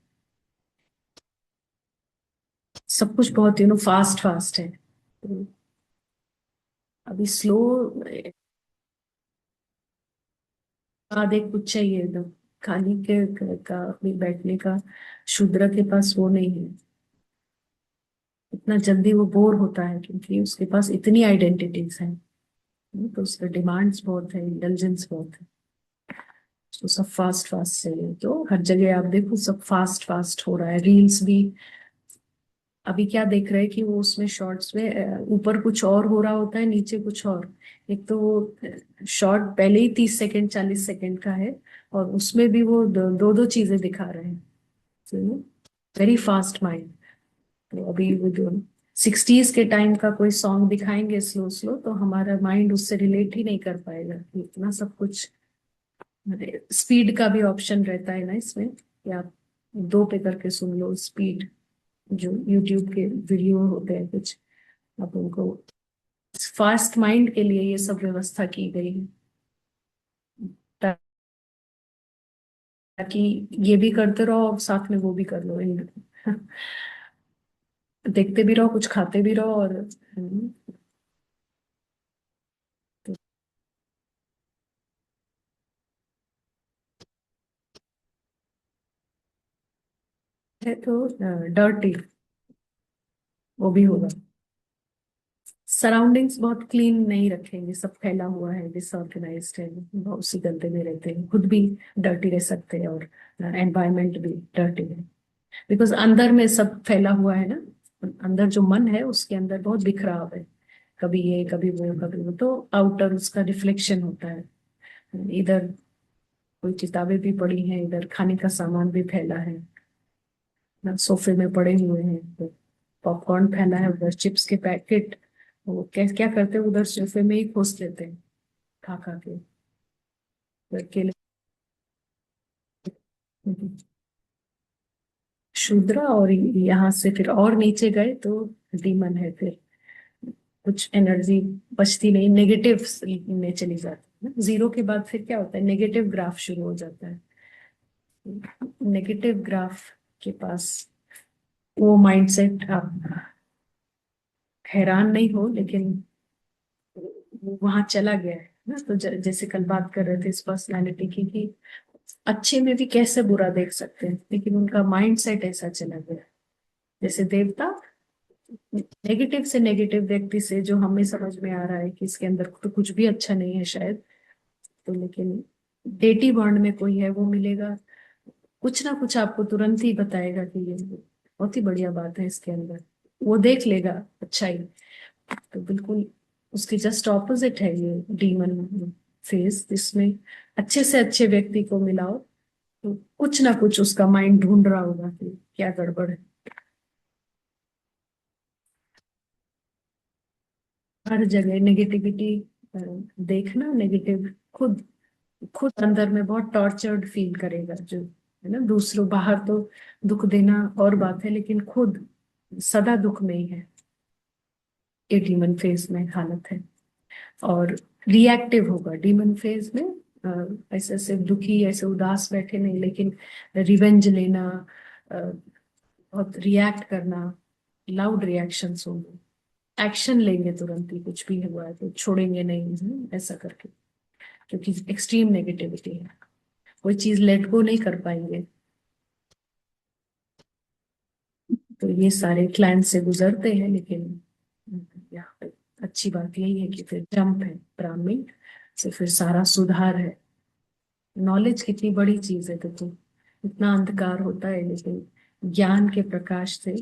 सब कुछ बहुत फास्ट फास्ट है। तो अभी स्लो, आधे कुछ चाहिए एकदम खाली का अभी बैठने का। शूद्र के पास वो नहीं है। इतना जल्दी वो बोर होता है क्योंकि उसके पास इतनी आइडेंटिटीज हैं। तो उसका डिमांड्स बहुत है, इंटेलिजेंस बहुत है। तो सब फास्ट फास्ट चाहिए। तो हर जगह आप देखो सब फास्ट फास्ट हो रहा है। रील्स भी अभी क्या देख रहे हैं कि वो उसमें शॉर्ट्स में ऊपर कुछ और हो रहा होता है, नीचे कुछ और। एक तो वो शॉर्ट पहले ही 30 सेकंड 40 सेकंड का है, और उसमें भी वो दो दो चीजें दिखा रहे हैं। Very fast mind. तो अभी वो जो 60s के टाइम का कोई सॉन्ग दिखाएंगे स्लो स्लो, तो हमारा माइंड उससे रिलेट ही नहीं कर पाएगा कि इतना सब कुछ। स्पीड का भी ऑप्शन रहता है ना इसमें, कि आप 2 पे करके सुन लो स्पीड। जो यूट्यूब के वीडियो होते हैं कुछ, आप उनको, फास्ट माइंड के लिए ये सब व्यवस्था की गई है, ताकि ये भी करते रहो और साथ में वो भी कर लो। देखते भी रहो, कुछ खाते भी रहो, और तो है तो डर्टी वो भी होगा। सराउंडिंग्स बहुत क्लीन नहीं रखेंगे, सब फैला हुआ है, डिसऑर्गेनाइज्ड है, बहुत उसी गंदे में रहते हैं, खुद भी डर्टी रह सकते हैं और एनवायरमेंट भी डर्टी है। बिकॉज अंदर में सब फैला हुआ है ना। अंदर जो मन है उसके अंदर बहुत बिखराव है, कभी ये कभी वो कभी वो, तो आउटर उसका रिफ्लेक्शन होता है। इधर कोई किताबें भी पड़ी हैं, इधर खाने का सामान भी फैला है ना, सोफे में पड़े हुए हैं, तो पॉपकॉर्न फैला है, उधर चिप्स के पैकेट। वो क्या क्या करते हैं, उधर सोफे में ही खोस लेते हैं खा खा के, उधर केले। शूद्र, और यहाँ से फिर और नीचे गए तो डीमन है। फिर कुछ एनर्जी बचती नहीं, नेगेटिव में चली जाती है। जीरो के बाद फिर क्या होता है, नेगेटिव ग्राफ शुरू हो जाता है। नेगेटिव ग्राफ के पास वो माइंडसेट, आप हैरान नहीं हो, लेकिन वो वहां चला गया है ना। तो जैसे कल बात कर रहे थे इस पर्सनैलिटी की, कि अच्छे में भी कैसे बुरा देख सकते हैं, लेकिन उनका माइंड सेट ऐसा चला गया। जैसे देवता, नेगेटिव से नेगेटिव व्यक्ति से जो हमें समझ में आ रहा है कि इसके अंदर तो कुछ भी अच्छा नहीं है शायद, तो लेकिन डेटी बॉन्ड में कोई है, वो मिलेगा, कुछ ना कुछ आपको तुरंत ही बताएगा कि ये बहुत ही बढ़िया बात है इसके अंदर, वो देख लेगा अच्छा ही। तो बिल्कुल उसके जस्ट ऑपोजिट है ये डीमन फेस, जिसमें अच्छे से अच्छे व्यक्ति को मिलाओ तो कुछ ना कुछ उसका माइंड ढूंढ रहा होगा कि क्या गड़बड़ है। हर जगह नेगेटिविटी देखना, नेगेटिव, खुद खुद अंदर में बहुत टॉर्चर्ड फील करेगा जो है ना। दूसरों बाहर तो दुख देना और बात है, लेकिन खुद सदा दुख में ही है। ये डीमन फेज में हालत है। और रिएक्टिव होगा डीमन फेज में, ऐसे ऐसे दुखी ऐसे उदास बैठे नहीं, लेकिन रिवेंज लेना, बहुत रिएक्ट करना, लाउड रिएक्शंस होंगे, एक्शन लेंगे तुरंत ही, कुछ भी हुआ है तो छोड़ेंगे नहीं, ऐसा करके, क्योंकि एक्सट्रीम नेगेटिविटी है, कोई चीज लेट गो नहीं कर पाएंगे। तो ये सारे क्लाइंट से गुजरते हैं, लेकिन यहाँ पे अच्छी बात यही है कि फिर जंप है ब्राह्मण से, फिर सारा सुधार है। नॉलेज कितनी बड़ी चीज है, तो इतना अंधकार होता है, लेकिन ज्ञान के प्रकाश से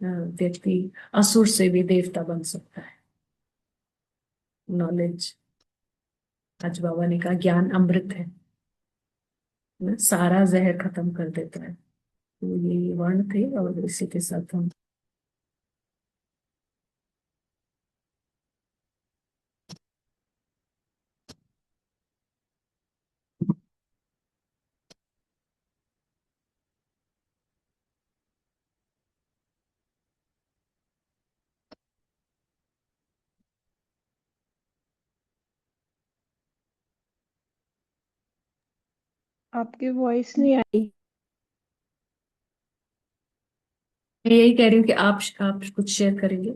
व्यक्ति असुर से भी देवता बन सकता है। नॉलेज, आज बाबा ने कहा ज्ञान अमृत है, सारा जहर खत्म कर देता है। तो ये वर्ण थे, और इसी के साथ हम आपकी वॉइस नहीं आई। मैं यही कह रही हूँ कि आप कुछ शेयर करेंगे।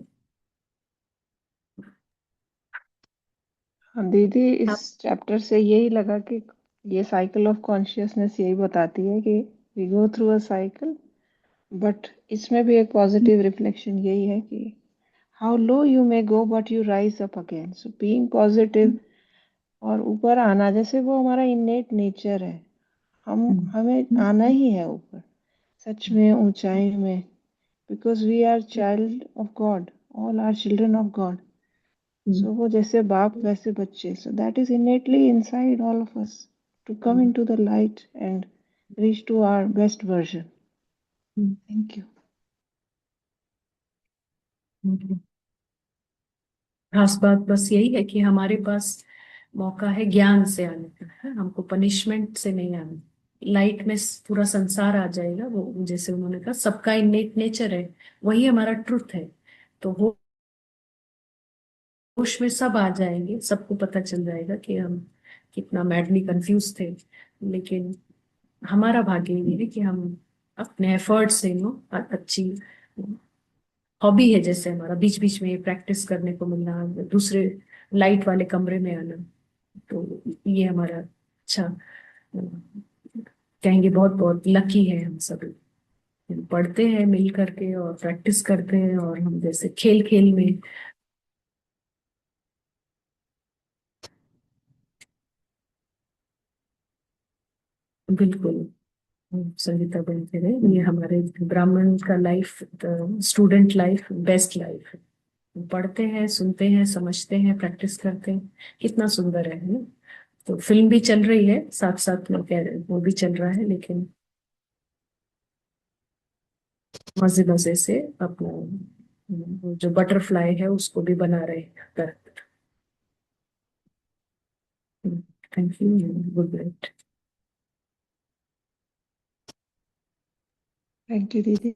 हाँ दीदी, इस आप चैप्टर से यही लगा कि ये साइकिल ऑफ कॉन्शियसनेस यही बताती है कि we go through a cycle, but इसमें भी एक पॉजिटिव रिफ्लेक्शन यही है कि how low you may go but you rise up again, so being positive और ऊपर आना, जैसे वो हमारा इन्नेट नेचर है, हम हमें आना ही है ऊपर, सच में ऊंचाई में, because we are child of God, all are children of God. So वो जैसे बाप वैसे बच्चे, so that is innately inside all of us to come into the light and reach to our best version. Thank you. खास बात बस यही है कि हमारे पास मौका है ज्ञान से आने का, है हमको पनिशमेंट से नहीं आना। लाइट में पूरा संसार आ जाएगा, वो जैसे उन्होंने कहा सबका इन्नेट नेचर है, वही हमारा ट्रुथ है। तो होश में सब आ जाएंगे, सबको पता चल जाएगा कि हम कितना मैडली कंफ्यूज थे। लेकिन हमारा भाग्य ये है कि हम अपने एफर्ट से अच्छी हॉबी है, जैसे हमारा बीच बीच में प्रैक्टिस करने को मिलना, दूसरे लाइट वाले कमरे में आना, तो ये हमारा अच्छा कहेंगे, बहुत बहुत लकी है हम सभी। हम पढ़ते हैं मिल करके और प्रैक्टिस करते हैं, और हम जैसे खेल खेल में बिल्कुल संगीता बनते रहे। ये हमारे ब्राह्मण का life, student life best life है। हम पढ़ते हैं, सुनते हैं, समझते हैं, प्रैक्टिस करते हैं, कितना सुंदर है ना। तो फिल्म भी चल रही है साथ साथ में, कह रहे वो भी चल रहा है, लेकिन मजे मजे से अपना वो जो बटरफ्लाई है उसको भी बना रहे हैं कर। Thank you, good night. Thank you दीदी।